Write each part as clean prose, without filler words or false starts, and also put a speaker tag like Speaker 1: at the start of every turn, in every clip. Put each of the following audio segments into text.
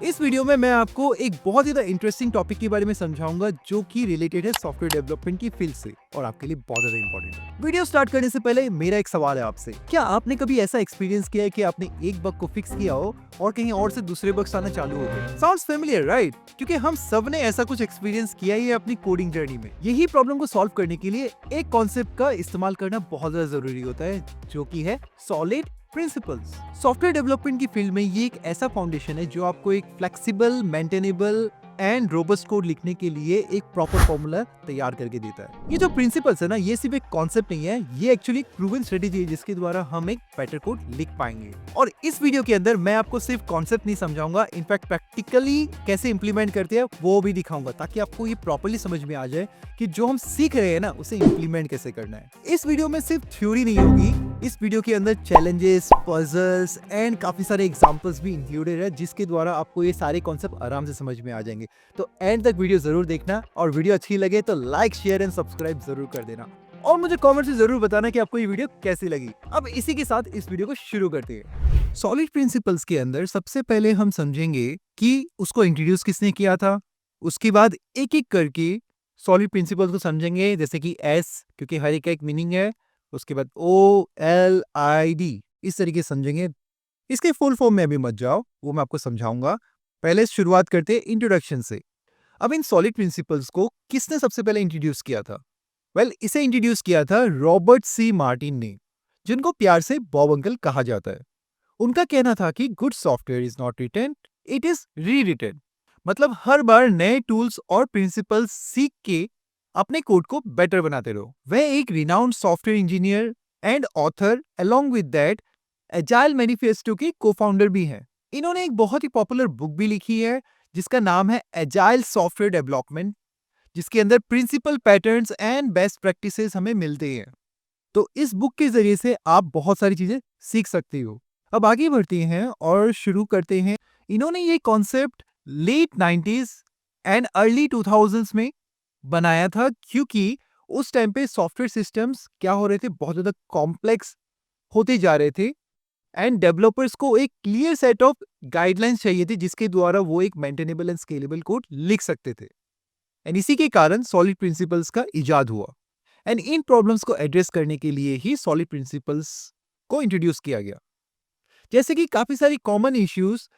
Speaker 1: इस वीडियो में मैं आपको एक बहुत ही इंटरेस्टिंग टॉपिक के बारे में समझाऊंगा जो कि रिलेटेड है सॉफ्टवेयर डेवलपमेंट की फील्ड से और आपके लिए बहुत ज्यादा इंपॉर्टेंट है। वीडियो स्टार्ट करने से पहले मेरा एक सवाल है आपसे, क्या आपने कभी ऐसा एक्सपीरियंस किया है कि आपने एक बग को फिक्स किया हो और कहीं और से दूसरे बग्स आना चालू हो गए? Sounds familiar right? क्योंकि हम सब ने ऐसा कुछ एक्सपीरियंस किया ही है अपनी कोडिंग जर्नी में। यही प्रॉब्लम को सॉल्व करने के लिए एक कॉन्सेप्ट का इस्तेमाल करना बहुत ज्यादा जरूरी होता है जो कि है सॉलिड प्रिंसिपल्स। सॉफ्टवेयर डेवलपमेंट की फील्ड में ये एक ऐसा फाउंडेशन है जो आपको एक flexible, maintainable and robust code लिखने के लिए एक प्रॉपर फॉर्मूला तैयार करके देता है। ये जो प्रिंसिपल्स है ना, ये सिर्फ एक कॉन्सेप्ट नहीं है, ये एक्चुअली प्रूवन स्ट्रेटेजी है जिसके द्वारा हम एक बेटर कोड लिख पाएंगे। और इस वीडियो के अंदर मैं आपको सिर्फ कॉन्सेप्ट नहीं समझाऊंगा, इनफैक्ट प्रैक्टिकली कैसे इंप्लीमेंट करते हैं वो भी दिखाऊंगा, ताकि आपको ये प्रॉपर्ली समझ में आ जाए कि जो हम सीख रहे हैं ना उसे इंप्लीमेंट कैसे करना है। इस वीडियो में सिर्फ थ्योरी नहीं होगी, इस वीडियो के अंदर चैलेंजेस, पजल्स एंड काफी सारे एग्जांपल्स भी इंक्लूडेड है जिसके द्वारा आपको ये सारे कॉन्सेप्ट आराम से समझ में आ जाएंगे। तो एंड तक वीडियो जरूर देखना और वीडियो अच्छी लगे तो लाइक, शेयर एंड सब्सक्राइब जरूर कर देना और मुझे कमेंट में जरूर बताना कि आपको ये वीडियो कैसी लगी। अब इसी के साथ इस वीडियो को शुरू करते हैं। सॉलिड प्रिंसिपल्स के अंदर सबसे पहले हम समझेंगे कि उसको इंट्रोड्यूस किसने किया था। उसके बाद एक एक करके सॉलिड प्रिंसिपल्स को समझेंगे, जैसे कि एस, क्योंकि हर एक का एक मीनिंग है। उसके बाद OLID, इस तरीके से समझेंगे। इसके फुल फॉर्म में अभी मत जाओ, वो मैं आपको समझाऊंगा। पहले शुरुआत करते हैं इंट्रोडक्शन से। अब इन सॉलिड प्रिंसिपल्स को किसने सबसे पहले इंट्रोड्यूस किया था? इसे इंट्रोड्यूस किया था रॉबर्ट सी मार्टिन ने, जिनको प्यार से बॉब अंकल कहा जाता है। उनका कहना था कि good software is not written, it is rewritten. मतलब हर बार नए टूल्स और प्रिंसिपल्स सीख के अपने कोड को बेटर बनाते रहो। वह एक renowned software engineer and author, along with that agile manifesto के को-फाउंडर भी हैं। इन्होंने एक बहुत ही पॉपुलर बुक भी लिखी है जिसका नाम है एजाइल सॉफ्टवेयर डेवलपमेंट, जिसके अंदर principle, patterns and best practices हमें मिलते हैं। तो इस बुक के जरिए से आप बहुत सारी चीजें सीख सकते हो। अब आगे बढ़ते हैं और शुरू करते हैं। इन्होंने ये concept late 90s and early 2000s में बनाया था, क्योंकि उस टाइम पे सॉफ्टवेयर सिस्टम्स क्या हो रहे थे, बहुत ज्यादा कॉम्प्लेक्स होते जा रहे थे एंड डेवलपर्स को एक क्लियर सेट ऑफ गाइडलाइंस चाहिए थी जिसके द्वारा वो एक मेंटेनेबल एंड स्केलेबल कोड लिख सकते थे। एंड इसी के कारण सॉलिड प्रिंसिपल्स का इजाद हुआ एंड इन प्रॉब्लम्स को एड्रेस करने के लिए ही सॉलिड प्रिंसिपल्स को इंट्रोड्यूस किया गया। जैसे कि काफी सारी common issues,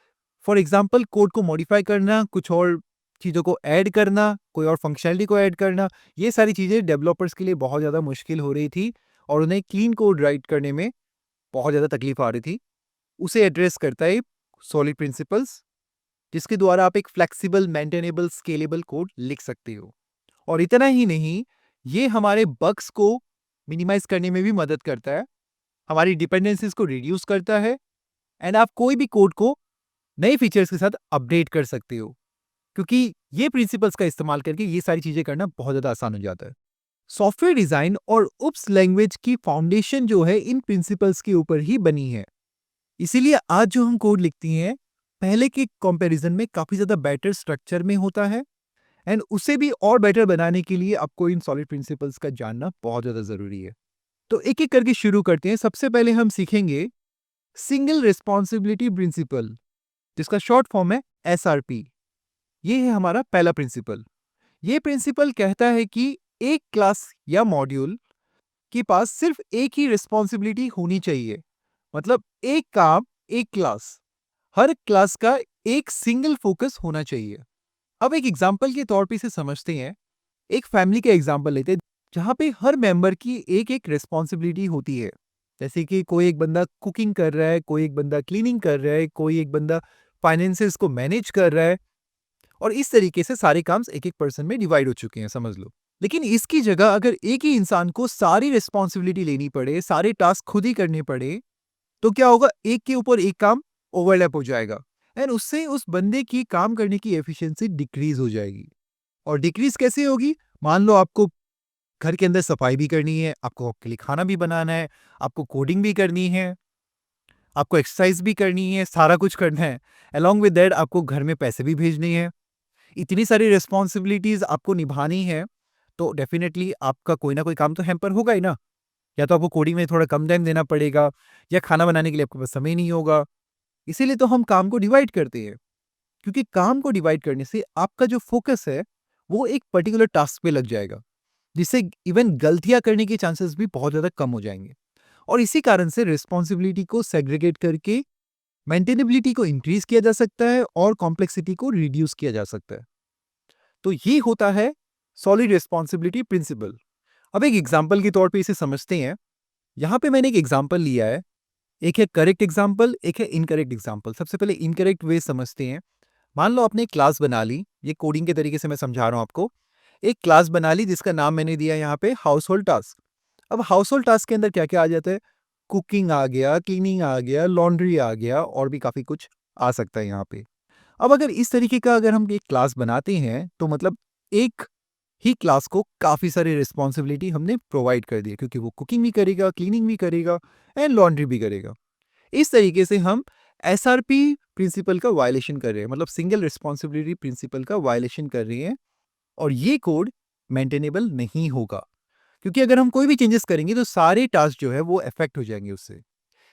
Speaker 1: for example code को मॉडिफाई करना, कुछ और चीजों को ऐड करना, कोई और फंक्शनलिटी को ऐड करना, ये सारी चीजें डेवलपर्स के लिए बहुत ज्यादा मुश्किल हो रही थी और उन्हें क्लीन कोड राइट करने में बहुत ज्यादा तकलीफ आ रही थी। उसे एड्रेस करता है सॉलिड प्रिंसिपल्स, जिसके द्वारा आप एक फ्लेक्सिबल, मेंटेनेबल, स्केलेबल कोड लिख सकते हो। और इतना ही नहीं, ये हमारे बग्स को मिनिमाइज करने में भी मदद करता है, हमारी डिपेंडेंसीज को रिड्यूस करता है एंड आप कोई भी कोड को नए फीचर्स के साथ अपडेट कर सकते हो, क्योंकि ये प्रिंसिपल्स का इस्तेमाल करके ये सारी चीजें करना बहुत ज्यादा आसान हो जाता है। सॉफ्टवेयर डिजाइन और उप्स लैंग्वेज की फाउंडेशन जो है इन प्रिंसिपल्स के ऊपर ही बनी है। इसीलिए आज जो हम कोड लिखती हैं पहले के कंपैरिजन में काफी ज्यादा बेटर स्ट्रक्चर में होता है एंड उसे भी और बेटर बनाने के लिए आपको इन सॉलिड प्रिंसिपल्स का जानना बहुत ज्यादा जरूरी है। तो एक एक करके शुरू करते हैं। सबसे पहले हम सीखेंगे सिंगल रिस्पॉन्सिबिलिटी प्रिंसिपल, जिसका शॉर्ट फॉर्म है SRP। ये है हमारा पहला प्रिंसिपल। ये प्रिंसिपल कहता है कि एक क्लास या मॉड्यूल के पास सिर्फ एक ही रिस्पॉन्सिबिलिटी होनी चाहिए। मतलब एक काम, एक क्लास, हर क्लास का एक सिंगल फोकस होना चाहिए। अब एक एग्जांपल के तौर पे इसे समझते हैं। एक फैमिली का एग्जांपल लेते हैं जहां पे हर मेंबर की एक एक रिस्पॉन्सिबिलिटी होती है। जैसे कि कोई एक बंदा कुकिंग कर रहा है, कोई एक बंदा क्लीनिंग कर रहा है, कोई एक बंदा फाइनेंसेस को मैनेज कर रहा है और इस तरीके से सारे काम एक एक पर्सन में डिवाइड हो चुके हैं, समझ लो। लेकिन इसकी जगह अगर एक ही इंसान को सारी रिस्पॉन्सिबिलिटी लेनी पड़े, सारे टास्क खुद ही करने पड़े, तो क्या होगा, एक के ऊपर एक काम ओवरलैप हो जाएगा एंड उससे उस बंदे की काम करने की एफिशिएंसी डिक्रीज हो जाएगी। और डिक्रीज कैसे होगी? मान लो आपको घर के अंदर सफाई भी करनी है, आपको आपके लिए खाना भी बनाना है, आपको कोडिंग भी करनी है, आपको एक्सरसाइज भी करनी है, सारा कुछ करना है। अलोंग विद दैट आपको घर में पैसे भी भेजने हैं। इतनी सारी रिस्पॉन्सिबिलिटीज आपको निभानी है, तो डेफिनेटली आपका कोई ना कोई काम तो हैम्पर होगा ही ना। या तो आपको कोडिंग में थोड़ा कम टाइम देना पड़ेगा या खाना बनाने के लिए आपके पास समय नहीं होगा। इसीलिए तो हम काम को डिवाइड करते हैं। क्योंकि काम को डिवाइड करने से आपका जो फोकस है वो एक पर्टिकुलर टास्क पे लग जाएगा, जिससे इवन गलतियां करने के चांसेस भी बहुत ज़्यादा कम हो जाएंगे। और इसी कारण से रिस्पॉन्सिबिलिटी को सेग्रीगेट करके मेंटेनेबिलिटी को इंक्रीज किया जा सकता है और कॉम्प्लेक्सिटी को रिड्यूस किया जा सकता है। तो ये होता है सॉलिड रिस्पॉन्सिबिलिटी प्रिंसिपल। अब एक एग्जाम्पल के तौर पे इसे समझते हैं। यहाँ पे मैंने एक एग्जाम्पल लिया है, एक है करेक्ट एग्जाम्पल, एक है इनकरेक्ट एग्जाम्पल। सबसे पहले इनकरेक्ट वे समझते हैं। मान लो आपने एक क्लास बना ली, ये कोडिंग के तरीके से मैं समझा रहा हूँ आपको। एक क्लास बना ली जिसका नाम मैंने दिया यहाँ पे हाउस होल्ड टास्क। अब हाउस होल्ड टास्क के अंदर क्या क्या आ जाता है? कुकिंग आ गया, क्लीनिंग आ गया, लॉन्ड्री आ गया और भी काफी कुछ आ सकता है यहाँ पे। अब अगर इस तरीके का अगर हम एक क्लास बनाते हैं तो मतलब एक ही क्लास को काफी सारी रिस्पॉन्सिबिलिटी हमने प्रोवाइड कर दी है, क्योंकि वो कुकिंग भी करेगा, क्लीनिंग भी करेगा एंड लॉन्ड्री भी करेगा। इस तरीके से हम एसआरपी प्रिंसिपल का वायलेशन कर रहे हैं, मतलब सिंगल रिस्पॉन्सिबिलिटी प्रिंसिपल का वायलेशन कर रहे हैं। और ये कोड मेंटेनेबल नहीं होगा, क्योंकि अगर हम कोई भी चेंजेस करेंगे तो सारे टास्क जो है वो अफेक्ट हो जाएंगे उससे।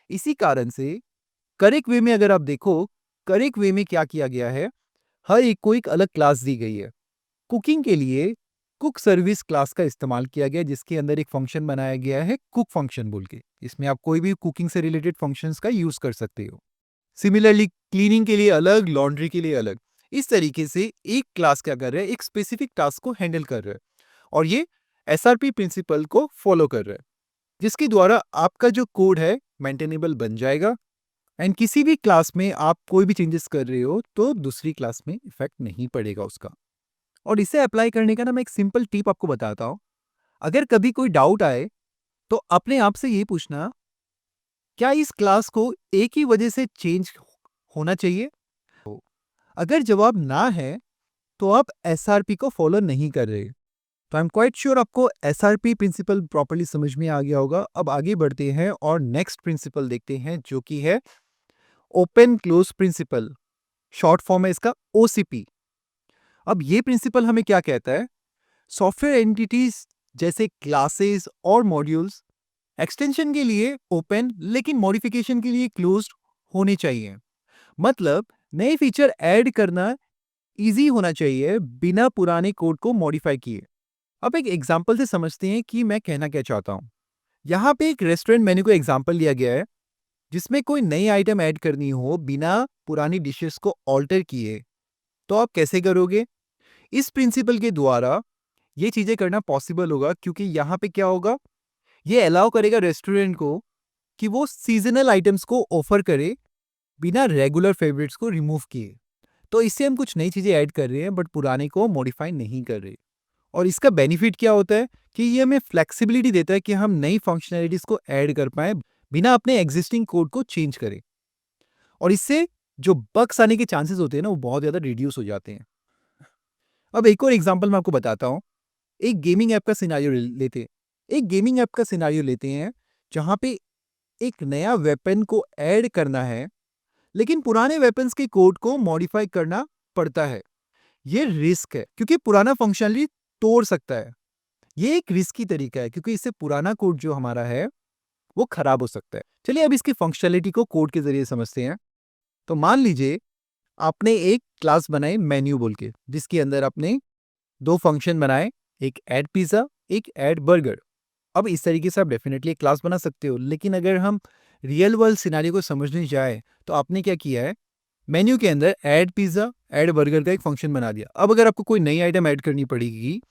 Speaker 1: इसी कारण से करेक्ट वे में अगर आप देखो, करेक्ट वे में क्या किया गया है, हर एक को एक अलग क्लास दी गई है। कुकिंग के लिए कुक सर्विस क्लास का इस्तेमाल किया गया, जिसके अंदर एक फंक्शन बनाया गया है कुक फंक्शन बोल के। इसमें आप कोई भी कुकिंग से रिलेटेड फंक्शंस का यूज कर सकते हो। सिमिलरली क्लीनिंग के लिए अलग, लॉन्ड्री के लिए अलग। इस तरीके से एक क्लास क्या कर रहा है, एक स्पेसिफिक टास्क को हैंडल कर रहा है और ये एसआरपी प्रिंसिपल को फॉलो कर रहा है, जिसके द्वारा आपका जो कोड है मेंटेनेबल बन जाएगा। एंड किसी भी क्लास में आप कोई भी चेंजेस कर रहे हो तो दूसरी क्लास में इफेक्ट नहीं पड़ेगा उसका। और इसे अप्लाई करने का ना मैं एक सिंपल टिप आपको बताता हूँ। अगर कभी कोई डाउट आए तो अपने आप से ये पूछना, क्या इस क्लास को एक ही वजह से चेंज होना चाहिए? अगर जवाब ना है तो आप एसआरपी को फॉलो नहीं कर रहे। तो आई एम क्वाइट श्योर आपको एसआरपी प्रिंसिपल प्रॉपर्ली समझ में आ गया होगा। अब आगे बढ़ते हैं और नेक्स्ट प्रिंसिपल देखते हैं, जो कि है open close principle. Short form है इसका ओसीपी। अब ये प्रिंसिपल हमें क्या कहता है? सॉफ्टवेयर एंटिटीज जैसे क्लासेस और मॉड्यूल्स एक्सटेंशन के लिए ओपन लेकिन मॉडिफिकेशन के लिए क्लोज्ड होने चाहिए। मतलब नए फीचर ऐड करना इजी होना चाहिए बिना पुराने कोड को मॉडिफाई किए। अब एक एग्जांपल से समझते हैं कि मैं कहना क्या चाहता हूं। यहाँ पे एक रेस्टोरेंट मेन्यू को एग्जांपल लिया गया है, जिसमें कोई नई आइटम ऐड करनी हो बिना पुरानी डिशेस को ऑल्टर किए, तो आप कैसे करोगे? इस प्रिंसिपल के द्वारा ये चीजें करना पॉसिबल होगा, क्योंकि यहाँ पे क्या होगा, ये अलाउ करेगा रेस्टोरेंट को कि वो सीजनल आइटम्स को ऑफर करे बिना रेगुलर फेवरेट्स को रिमूव किए। तो इससे हम कुछ नई चीजें ऐड कर रहे हैं बट पुराने को मॉडिफाई नहीं कर रहे। और इसका बेनिफिट क्या होता है कि ये हमें फ्लेक्सिबिलिटी देता है कि हम नई फंक्शनैलिटीज को ऐड कर पाए बिना अपने एग्जिस्टिंग कोड को चेंज करें। और इससे जो बग्स आने के चांसेस होते हैं ना, वो बहुत ज्यादा रिड्यूस हो जाते हैं। अब एक और एग्जांपल मैं आपको बताता हूँ। एक गेमिंग ऐप का सिनेरियो लेते हैं। एक गेमिंग ऐप का सिनेरियो लेते हैं जहां पे एक नया वेपन को ऐड करना है, लेकिन पुराने वेपन्स के कोड को मॉडिफाई करना पड़ता है। ये रिस्क है, क्योंकि पुराना फंक्शनलिटी तोड़ सकता है। ये एक रिस्की तरीका है, क्योंकि इससे पुराना कोड जो हमारा है वो खराब हो सकता है। चलिए अब इसकी फंक्शनलिटी को कोड के जरिए समझते हैं। तो मान लीजिए आपने एक क्लास बनाई मेन्यू बोल के, जिसके अंदर आपने दो फंक्शन बनाए, एक ऐड पिज्जा, एक ऐड बर्गर। अब इस तरीके से आप डेफिनेटली एक क्लास बना सकते हो, लेकिन अगर हम रियल वर्ल्ड सिनेरियो को समझने जाए तो आपने क्या किया है, मेन्यू के अंदर ऐड पिज्जा, ऐड बर्गर का एक फंक्शन बना दिया। अब अगर आपको कोई नई आइटम ऐड करनी पड़ेगी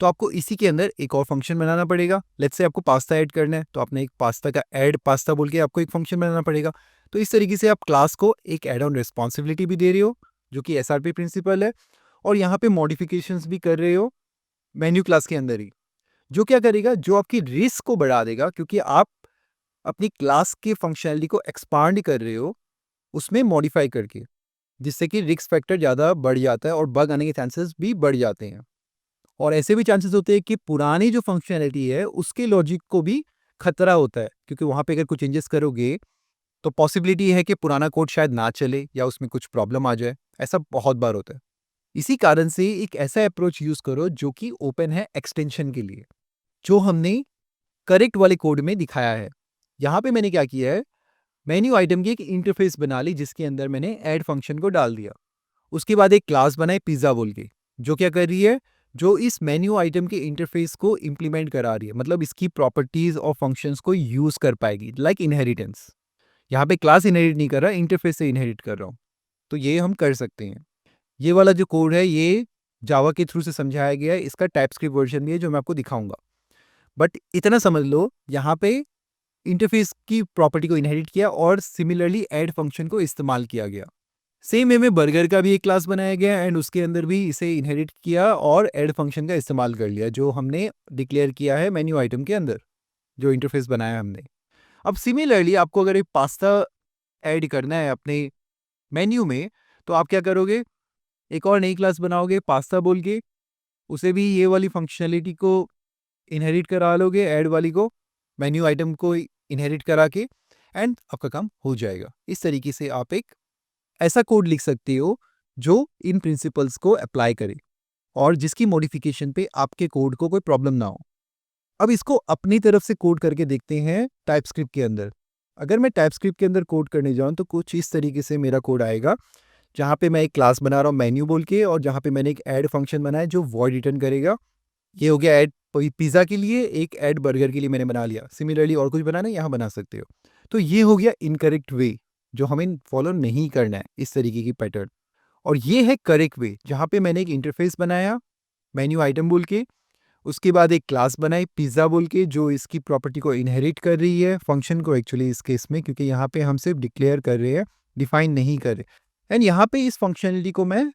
Speaker 1: तो आपको इसी के अंदर एक और फंक्शन बनाना पड़ेगा। लेट्स से आपको पास्ता ऐड करना है, तो आपने एक पास्ता का ऐड पास्ता बोल के आपको एक फंक्शन बनाना पड़ेगा। तो इस तरीके से आप क्लास को एक एड ऑन रिस्पॉन्सिबिलिटी भी दे रहे हो, जो कि एसआरपी प्रिंसिपल है, और यहाँ पे मॉडिफिकेशंस भी कर रहे हो मेन्यू क्लास के अंदर ही, जो क्या करेगा, जो आपकी रिस्क को बढ़ा देगा, क्योंकि आप अपनी क्लास के फंक्शनैलिटी को एक्सपांड कर रहे हो उसमें मॉडिफाई करके, जिससे कि रिस्क फैक्टर ज़्यादा बढ़ जाता है और बग आने के चांसेस भी बढ़ जाते हैं। और ऐसे भी चांसेस होते हैं कि पुरानी जो फंक्शनैलिटी है उसके लॉजिक को भी खतरा होता है, क्योंकि वहाँ पे अगर कुछ चेंजेस करोगे तो पॉसिबिलिटी है कि पुराना कोड शायद ना चले या उसमें कुछ प्रॉब्लम आ जाए। ऐसा बहुत बार होता है। इसी कारण से एक ऐसा अप्रोच यूज करो जो कि ओपन है एक्सटेंशन के लिए, जो हमने करेक्ट वाले कोड में दिखाया है। यहाँ पे मैंने क्या किया है, मेन्यू आइटम की एक इंटरफेस बना ली, जिसके अंदर मैंने ऐड फंक्शन को डाल दिया। उसके बाद एक क्लास बनाए पिज्ज़ा बोल के, जो क्या कर रही है, जो इस मेन्यू आइटम के इंटरफेस को इम्प्लीमेंट करा रही है, मतलब इसकी प्रॉपर्टीज और फंक्शंस को यूज कर पाएगी, लाइक इनहेरिटेंस। यहाँ पे क्लास इनहेरिट नहीं कर रहा, इंटरफेस से इनहेरिट कर रहा हूँ। तो ये हम कर सकते हैं। ये वाला जो कोड है ये जावा के थ्रू से समझाया गया है, इसका टाइपस्क्रिप्ट वर्जन भी है जो मैं आपको दिखाऊंगा। बट इतना समझ लो, यहाँ पे इंटरफेस की प्रॉपर्टी को इनहेरिट किया और सिमिलरली ऐड फंक्शन को इस्तेमाल किया गया। सेम वे में बर्गर का भी एक क्लास बनाया गया एंड उसके अंदर भी इसे इनहेरिट किया और ऐड फंक्शन का इस्तेमाल कर लिया, जो हमने डिक्लेयर किया है मेन्यू आइटम के अंदर, जो इंटरफेस बनाया हमने। अब सिमिलरली आपको अगर एक पास्ता ऐड करना है अपने मेन्यू में, तो आप क्या करोगे, एक और नई क्लास बनाओगे पास्ता बोल के, उसे भी ये वाली फंक्शनलिटी को इनहेरिट करा लोगे, ऐड वाली को, मेन्यू आइटम को इनहेरिट करा के, एंड आपका काम हो जाएगा। इस तरीके से आप एक ऐसा कोड लिख सकते हो जो इन प्रिंसिपल्स को अप्लाई करे और जिसकी मॉडिफिकेशन पे आपके कोड को कोई प्रॉब्लम ना हो। अब इसको अपनी तरफ से कोड करके देखते हैं टाइपस्क्रिप्ट के अंदर। अगर मैं टाइपस्क्रिप्ट के अंदर कोड करने जाऊं तो कुछ इस तरीके से मेरा कोड आएगा, जहां पे मैं एक क्लास बना रहा हूं मेन्यू बोल के, और जहां पे मैंने एक ऐड फंक्शन बनाया जो वॉइड रिटर्न करेगा। ये हो गया ऐड पिज़्ज़ा के लिए, एक ऐड बर्गर के लिए मैंने बना लिया। सिमिलरली और कुछ बनाना है यहाँ बना सकते हो। तो ये हो गया इनकरेक्ट वे, जो हमें फॉलो नहीं करना है, इस तरीके की पैटर्न। और ये है करेक्ट वे, जहाँ पे मैंने एक इंटरफेस बनाया मेन्यू आइटम बोल के, उसके बाद एक क्लास बनाई पिज़्ज़ा बोल के, जो इसकी प्रॉपर्टी को इनहेरिट कर रही है, फंक्शन को एक्चुअली इस केस में, क्योंकि यहाँ पे हम सिर्फ डिक्लेयर कर रहे हैं, डिफाइन नहीं कर रहे। एंड यहाँ पे इस फंक्शनलिटी को मैं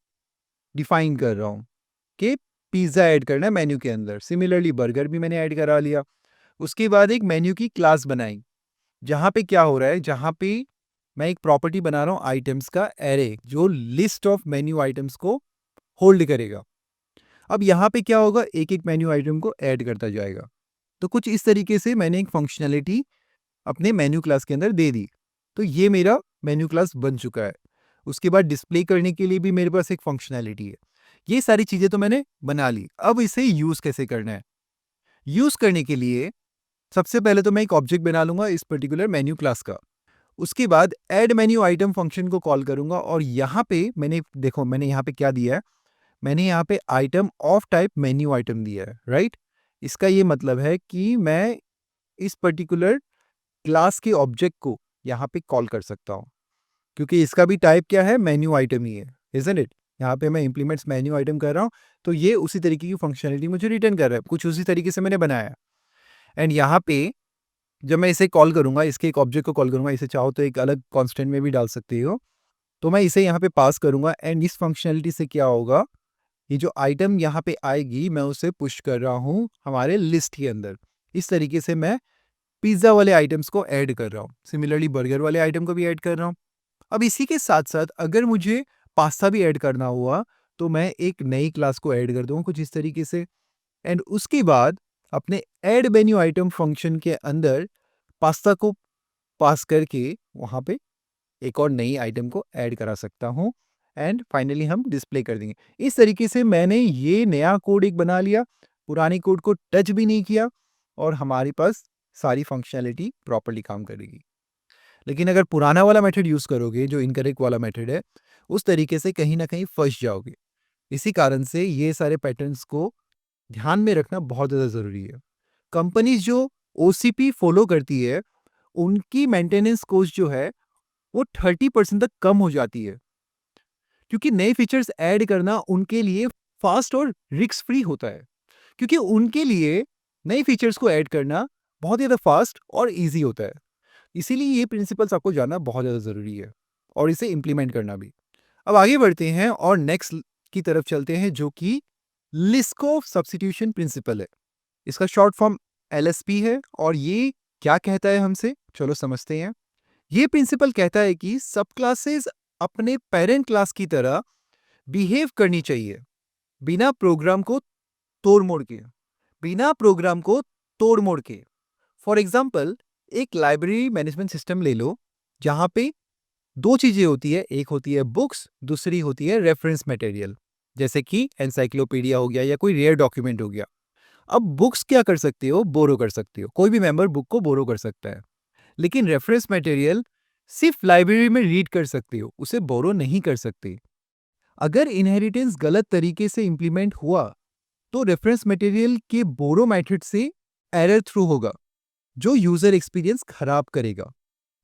Speaker 1: डिफाइन कर रहा हूँ कि पिज़्ज़ा ऐड करना है मेन्यू के अंदर। सिमिलरली बर्गर भी मैंने ऐड करा लिया। उसके बाद एक मेन्यू की क्लास बनाई, जहाँ पे क्या हो रहा है, जहाँ पे मैं एक प्रॉपर्टी बना रहा हूँ आइटम्स का एरे, जो लिस्ट ऑफ मेन्यू आइटम्स को होल्ड करेगा। अब यहाँ पे क्या होगा, एक एक मेन्यू आइटम को ऐड करता जाएगा। तो कुछ इस तरीके से मैंने एक फंक्शनैलिटी अपने मेन्यू क्लास के अंदर दे दी। तो ये मेरा मेन्यू क्लास बन चुका है। उसके बाद डिस्प्ले करने के लिए भी मेरे पास एक फंक्शनैलिटी है। ये सारी चीज़ें तो मैंने बना ली। अब इसे यूज़ कैसे करना है? यूज़ करने के लिए सबसे पहले तो मैं एक ऑब्जेक्ट बना लूँगा इस पर्टिकुलर मेन्यू क्लास का। उसके बाद ऐड मेन्यू आइटम फंक्शन को कॉल करूँगा, और यहाँ पे मैंने यहाँ पे क्या दिया है, मैंने यहाँ पे item of type menu item दिया है, राइट? इसका ये मतलब है कि मैं इस पर्टिकुलर क्लास के ऑब्जेक्ट को यहाँ पे कॉल कर सकता हूँ, क्योंकि इसका भी टाइप क्या है, मेन्यू आइटम ही है, इज़न्ट इट? यहाँ पे मैं इम्प्लीमेंट्स मेन्यू आइटम कर रहा हूँ, तो ये उसी तरीके की फंक्शनलिटी मुझे रिटर्न कर रहा है, कुछ उसी तरीके से मैंने बनाया। एंड यहाँ पे जब मैं इसे कॉल करूँगा, इसके एक ऑब्जेक्ट को कॉल करूँगा, इसे चाहो तो एक अलग कॉन्स्टेंट में भी डाल सकते हो, तो मैं इसे यहाँ पे पास करूँगा। एंड इस फंक्शनलिटी से क्या होगा, ये जो आइटम यहाँ पे आएगी, मैं उसे पुश कर रहा हूँ हमारे लिस्ट के अंदर। इस तरीके से मैं पिज़्ज़ा वाले आइटम्स को ऐड कर रहा हूँ, सिमिलरली बर्गर वाले आइटम को भी ऐड कर रहा हूँ। अब इसी के साथ-साथ अगर मुझे पास्ता भी ऐड करना हुआ, तो मैं एक नई क्लास को ऐड कर दूँगा कुछ इस तरीके से। एंड उसके बाद अपने ऐड मेन्यू आइटम फंक्शन के अंदर पास्ता को पास करके वहाँ पे एक और नई आइटम को ऐड करा सकता हूँ, एंड फाइनली हम डिस्प्ले कर देंगे। इस तरीके से मैंने ये नया कोड एक बना लिया, पुराने कोड को टच भी नहीं किया, और हमारे पास सारी फंक्शनैलिटी प्रॉपर्ली काम करेगी। लेकिन अगर पुराना वाला मेथड यूज़ करोगे, जो इनकरेक्ट वाला मेथड है, उस तरीके से कहीं न कहीं फँस जाओगे। इसी कारण से ये सारे पैटर्न्स को ध्यान में रखना बहुत ज़्यादा ज़रूरी है। कंपनीज़ जो ओसीपी फ़ॉलो करती है, उनकी मेंटेनेंस कॉस्ट जो है, वो 30% तक कम हो जाती है। क्योंकि नए फीचर्स ऐड करना उनके लिए फ़ास्ट और रिस्क फ्री होता है। क्योंकि उनके लिए नए फीचर्स को ऐड करना बहुत ज़्यादा फ़ास्ट और ईज़ी होता है। इसीलिए ये प्रिंसिपल्स आपको जानना बहुत ज़्यादा ज़रूरी है, और इसे इम्प्लीमेंट करना भी। अब आगे बढ़ते हैं और नेक्स्ट की तरफ चलते हैं, जो कि लिस्कोव सब्स्टिट्यूशन प्रिंसिपल है। इसका शॉर्ट फॉर्म एलएसपी है, और ये क्या कहता है हमसे, चलो समझते हैं। ये प्रिंसिपल कहता है कि सब क्लासेस अपने पेरेंट क्लास की तरह बिहेव करनी चाहिए, बिना प्रोग्राम को तोड़ मोड़ के, बिना प्रोग्राम को तोड़ मोड़ के। फॉर एग्जाम्पल, एक लाइब्रेरी मैनेजमेंट सिस्टम ले लो, जहां पे दो चीजें होती है, एक होती है बुक्स, दूसरी होती है रेफरेंस मटेरियल, जैसे कि एनसाइक्लोपीडिया हो गया या कोई रेयर डॉक्यूमेंट हो गया। अब बुक्स क्या कर सकते हो, बोरो कर सकते हो, कोई भी मेंबर बुक को बोरो कर सकता है। लेकिन रेफरेंस मटेरियल सिर्फ लाइब्रेरी में रीड कर सकते हो, उसे बोरो नहीं कर सकते। अगर इनहेरिटेंस गलत तरीके से इंप्लीमेंट हुआ तो रेफरेंस मटेरियल के बोरो मेथड से एरर थ्रू होगा जो यूजर एक्सपीरियंस खराब करेगा।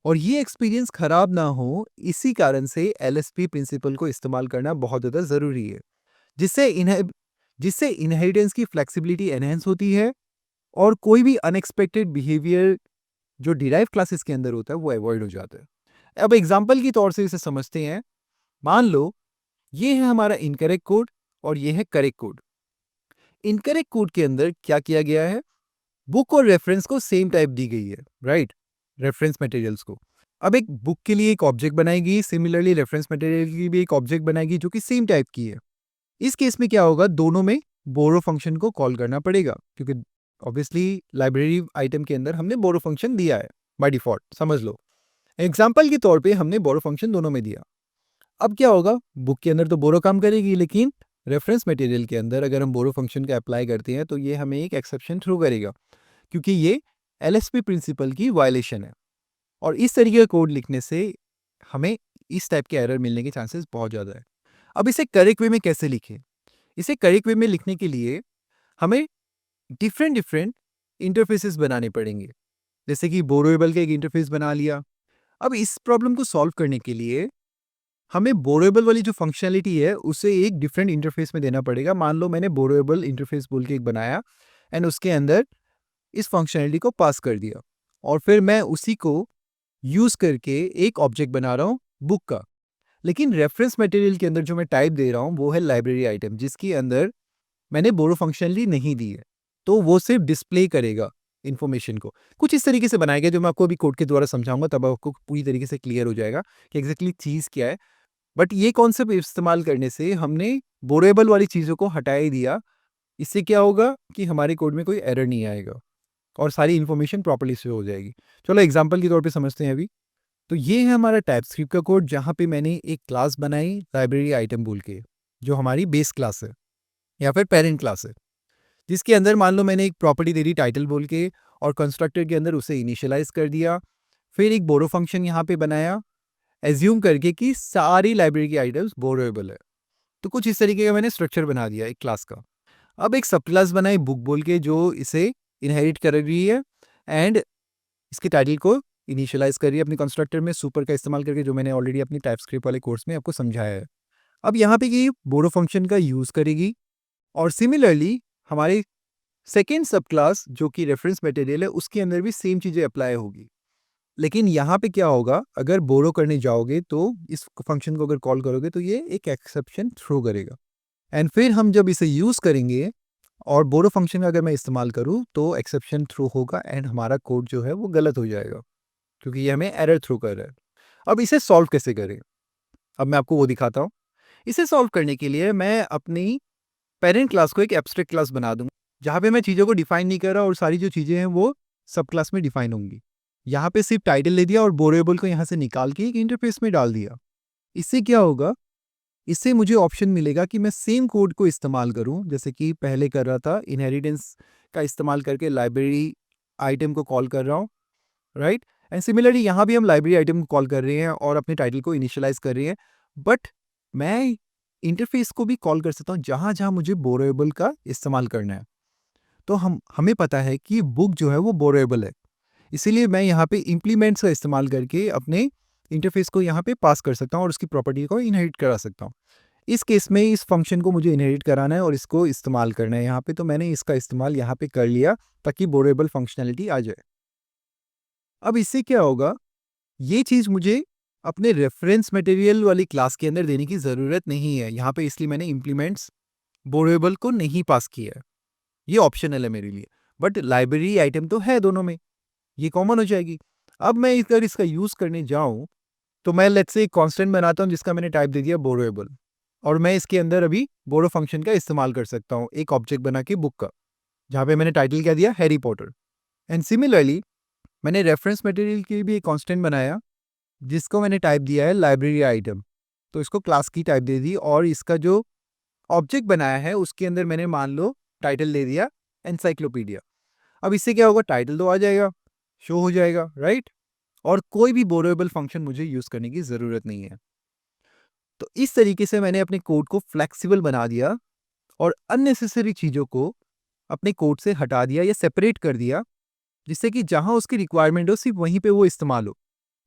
Speaker 1: और ये एक्सपीरियंस खराब ना हो, इसी कारण से एलएसपी प्रिंसिपल को इस्तेमाल करना बहुत ज़्यादा ज़रूरी है, जिससे जिससे इनहेरिटेंस की फ्लेक्सिबिलिटी एनहेंस होती है और कोई भी अनएक्सपेक्टेड बिहेवियर जो डिराइव क्लासेस के अंदर होता है वो अवॉइड हो जाता है। अब एग्जाम्पल की तौर से इसे समझते हैं। मान लो ये है हमारा इनकरेक्ट कोड और ये है करेक्ट कोड। इनकरेक्ट कोड के अंदर क्या किया गया है, बुक और रेफरेंस को सेम टाइप दी गई है, राइट, रेफरेंस मटेरियल्स को। अब एक बुक के लिए एक ऑब्जेक्ट बनाएगी, सिमिलरली रेफरेंस मटेरियल की भी एक ऑब्जेक्ट बनाएगी जो कि सेम टाइप की है। इस केस में क्या होगा, दोनों में बोरो फंक्शन को कॉल करना पड़ेगा क्योंकि ऑब्वियसली लाइब्रेरी आइटम के अंदर हमने बोरो फंक्शन दिया है बाय डिफॉल्ट, समझ लो। एग्जाम्पल के तौर पे हमने बोरो फंक्शन दोनों में दिया। अब क्या होगा, बुक के अंदर तो बोरो काम करेगी, लेकिन रेफरेंस मटेरियल के अंदर अगर हम बोरो फंक्शन का अप्लाई करते हैं तो ये हमें एक एक्सेप्शन थ्रू करेगा क्योंकि ये एलएसपी प्रिंसिपल की वायलेशन है। और इस तरीके का कोड लिखने से हमें इस टाइप के एरर मिलने के चांसेस बहुत ज़्यादा है। अब इसे करेक्ट वे में कैसे लिखें? इसे करेक्ट वे में लिखने के लिए हमें डिफरेंट डिफरेंट इंटरफेसेस बनाने पड़ेंगे। जैसे कि बोरोएबल का एक इंटरफेस बना लिया। अब इस प्रॉब्लम को सॉल्व करने के लिए हमें बोरोएबल वाली जो फंक्शनैलिटी है उसे एक डिफरेंट इंटरफेस में देना पड़ेगा। मान लो मैंने बोरोएबल इंटरफेस बोल के एक बनाया एंड उसके अंदर इस फंक्शनैलिटी को पास कर दिया और फिर मैं उसी को यूज करके एक ऑब्जेक्ट बना रहा हूँ बुक का। लेकिन रेफरेंस मटेरियल के अंदर जो मैं टाइप दे रहा हूँ वो है लाइब्रेरी आइटम, जिसके अंदर मैंने बोरो फंक्शनली नहीं दी है, तो वो सिर्फ डिस्प्ले करेगा इन्फॉर्मेशन को। कुछ इस तरीके से बनाया गया जो मैं आपको अभी कोड के द्वारा समझाऊंगा, तब आपको पूरी तरीके से क्लियर हो जाएगा कि एग्जैक्टली चीज़ क्या है। बट ये कॉन्सेप्ट इस्तेमाल करने से हमने बोरेबल वाली चीज़ों को हटा ही दिया। इससे क्या होगा कि हमारे कोड में कोई एरर नहीं आएगा और सारी इन्फॉर्मेशन प्रॉपर्ली से हो जाएगी। चलो एग्जाम्पल के तौर पे समझते हैं अभी। तो ये है हमारा टाइपस्क्रिप्ट का कोड जहाँ पे मैंने एक क्लास बनाई लाइब्रेरी आइटम बोल के, जो हमारी बेस क्लास है या फिर पेरेंट क्लास है, जिसके अंदर मान लो मैंने एक प्रॉपर्टी दे दी टाइटल बोल के और कंस्ट्रक्टर के अंदर उसे इनिशियलाइज कर दिया। फिर एक बोरो फंक्शन यहाँ पे बनाया एज्यूम करके कि सारी लाइब्रेरी की आइटम्स बोरोएबल है। तो कुछ इस तरीके का मैंने स्ट्रक्चर बना दिया एक क्लास का। अब एक सब क्लास बनाई बुक बोल के जो इसे इनहेरिट कर रही है एंड इसके टाइटल को इनिशियलाइज कर रही है अपने कंस्ट्रक्टर में सुपर का इस्तेमाल करके, जो मैंने ऑलरेडी अपनी टाइपस्क्रिप्ट वाले कोर्स में आपको समझाया है। अब यहाँ पे ये बोरो फंक्शन का यूज करेगी और सिमिलरली हमारे सेकेंड सब क्लास जो कि रेफरेंस मटेरियल है उसके अंदर भी सेम चीजें अप्लाई होगी। लेकिन यहाँ पे क्या होगा, अगर बोरो करने जाओगे तो इस फंक्शन को अगर कॉल करोगे तो ये एक एक्सेप्शन थ्रो करेगा एंड फिर हम जब इसे यूज करेंगे और बोरो फंक्शन का अगर मैं इस्तेमाल करूँ तो एक्सेप्शन थ्रो होगा एंड हमारा कोड जो है वो गलत हो जाएगा क्योंकि ये हमें एरर थ्रो कर रहा है। अब इसे सॉल्व कैसे करें, अब मैं आपको वो दिखाता हूँ। इसे सॉल्व करने के लिए मैं अपनी पेरेंट क्लास को एक एब्स्ट्रैक्ट क्लास बना दूंगा जहाँ पे मैं चीज़ों को डिफाइन नहीं कर रहा और सारी जो चीज़ें हैं वो सब क्लास में डिफाइन होंगी। यहाँ पे सिर्फ टाइटल ले दिया और बोरेबल को यहाँ से निकाल के एक इंटरफेस में डाल दिया। इससे क्या होगा, इससे मुझे ऑप्शन मिलेगा कि मैं सेम कोड को इस्तेमाल करूं जैसे कि पहले कर रहा था, इनहेरिटेंस का इस्तेमाल करके लाइब्रेरी आइटम को कॉल कर रहा हूं, राइट। एंड सिमिलरली यहाँ भी हम लाइब्रेरी आइटम को कॉल कर रहे हैं और अपने टाइटल को इनिशियलाइज कर रहे हैं। बट मैं इंटरफेस को भी कॉल कर सकता हूँ जहाँ जहाँ मुझे बोरेबल का इस्तेमाल करना है। तो हमें पता है कि बुक जो है वो बोरेबल है, इसीलिए मैं यहाँ पे इम्प्लीमेंट्स का इस्तेमाल करके अपने इंटरफेस को यहाँ पे पास कर सकता हूँ और उसकी प्रॉपर्टी को इनहेरिट करा सकता हूँ। इस केस में इस फंक्शन को मुझे इनहेरिट कराना है और इसको इस्तेमाल करना है यहाँ पे, तो मैंने इसका इस्तेमाल यहाँ पे कर लिया ताकि बोरेबल फंक्शनैलिटी आ जाए। अब इससे क्या होगा, ये चीज़ मुझे अपने रेफरेंस मटेरियल वाली क्लास के अंदर देने की ज़रूरत नहीं है यहाँ पे, इसलिए मैंने इम्प्लीमेंट्स बोरेबल को नहीं पास किया है। ये ऑप्शनल है मेरे लिए, बट लाइब्रेरी आइटम तो है दोनों में, ये कॉमन हो जाएगी। अब मैं अगर इसका यूज़ करने जाऊँ तो मैं लेट्स से एक कांस्टेंट बनाता हूँ जिसका मैंने टाइप दे दिया बोरोएबल और मैं इसके अंदर अभी बोरो फंक्शन का इस्तेमाल कर सकता हूँ एक ऑब्जेक्ट बना के बुक का, जहाँ पे मैंने टाइटल क्या दिया, हैरी पॉटर। एंड सिमिलरली मैंने रेफरेंस मटेरियल की भी एक कांस्टेंट बनाया जिसको मैंने टाइप दिया है लाइब्रेरी आइटम, तो इसको क्लास की टाइप दे दी और इसका जो ऑब्जेक्ट बनाया है उसके अंदर मैंने मान लो टाइटल दे दिया एनसाइक्लोपीडिया। अब इससे क्या होगा, टाइटल तो आ जाएगा, शो हो जाएगा, राइट। और कोई भी बोरोएबल फंक्शन मुझे यूज करने की जरूरत नहीं है। तो इस तरीके से मैंने अपने कोड को फ्लेक्सिबल बना दिया और अननेसेसरी चीज़ों को अपने कोड से हटा दिया या सेपरेट कर दिया, जिससे कि जहाँ उसकी रिक्वायरमेंट हो सिर्फ वहीं पे वो इस्तेमाल हो।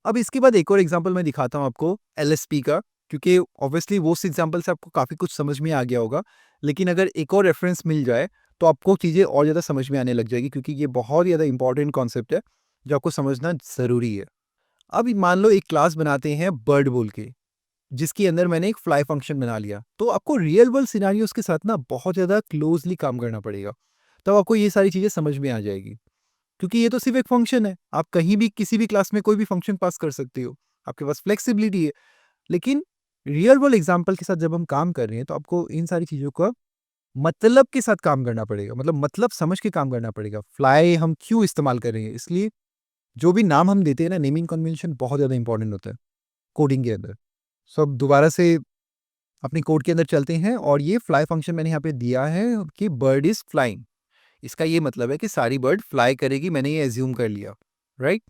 Speaker 1: अब इसके बाद एक और एग्जांपल मैं दिखाता हूँ आपको एलएसपी का, क्योंकि ऑब्वियसली वो उस एग्जांपल से आपको काफ़ी कुछ समझ में आ गया होगा। लेकिन अगर एक और रेफरेंस मिल जाए तो आपको चीज़ें और ज़्यादा समझ में आने लग जाएगी, क्योंकि ये बहुत ज़्यादा इंपॉर्टेंट कॉन्सेप्ट है जो आपको समझना ज़रूरी है। अब मान लो एक क्लास बनाते हैं बर्ड बोल के, जिसके अंदर मैंने एक फ्लाई फंक्शन बना लिया, तो आपको रियल वर्ल्ड सिनेरियोज के साथ ना बहुत ज़्यादा क्लोजली काम करना पड़ेगा। तब आपको ये सारी चीज़ें समझ में आ जाएगी, क्योंकि ये तो सिर्फ एक फंक्शन है। आप कहीं भी किसी भी क्लास में कोई भी फंक्शन पास कर सकते हो, आपके पास फ्लेक्सिबिलिटी है। लेकिन रियल वर्ल्ड एग्जांपल के साथ जब हम काम कर रहे हैं तो आपको इन सारी चीज़ों का मतलब के साथ काम करना पड़ेगा, मतलब समझ के काम करना पड़ेगा। फ्लाई हम क्यों इस्तेमाल कर रहे हैं, इसलिए जो भी नाम हम देते हैं ना, नेमिंग कन्वेंशन बहुत ज़्यादा इंपॉर्टेंट होता है कोडिंग के अंदर। सो अब दोबारा से अपने कोड के अंदर चलते हैं और ये फ्लाई फंक्शन मैंने यहाँ पे दिया है कि बर्ड इज़ फ्लाइंग। इसका ये मतलब है कि सारी बर्ड फ्लाई करेगी, मैंने ये एज्यूम कर लिया, राइट?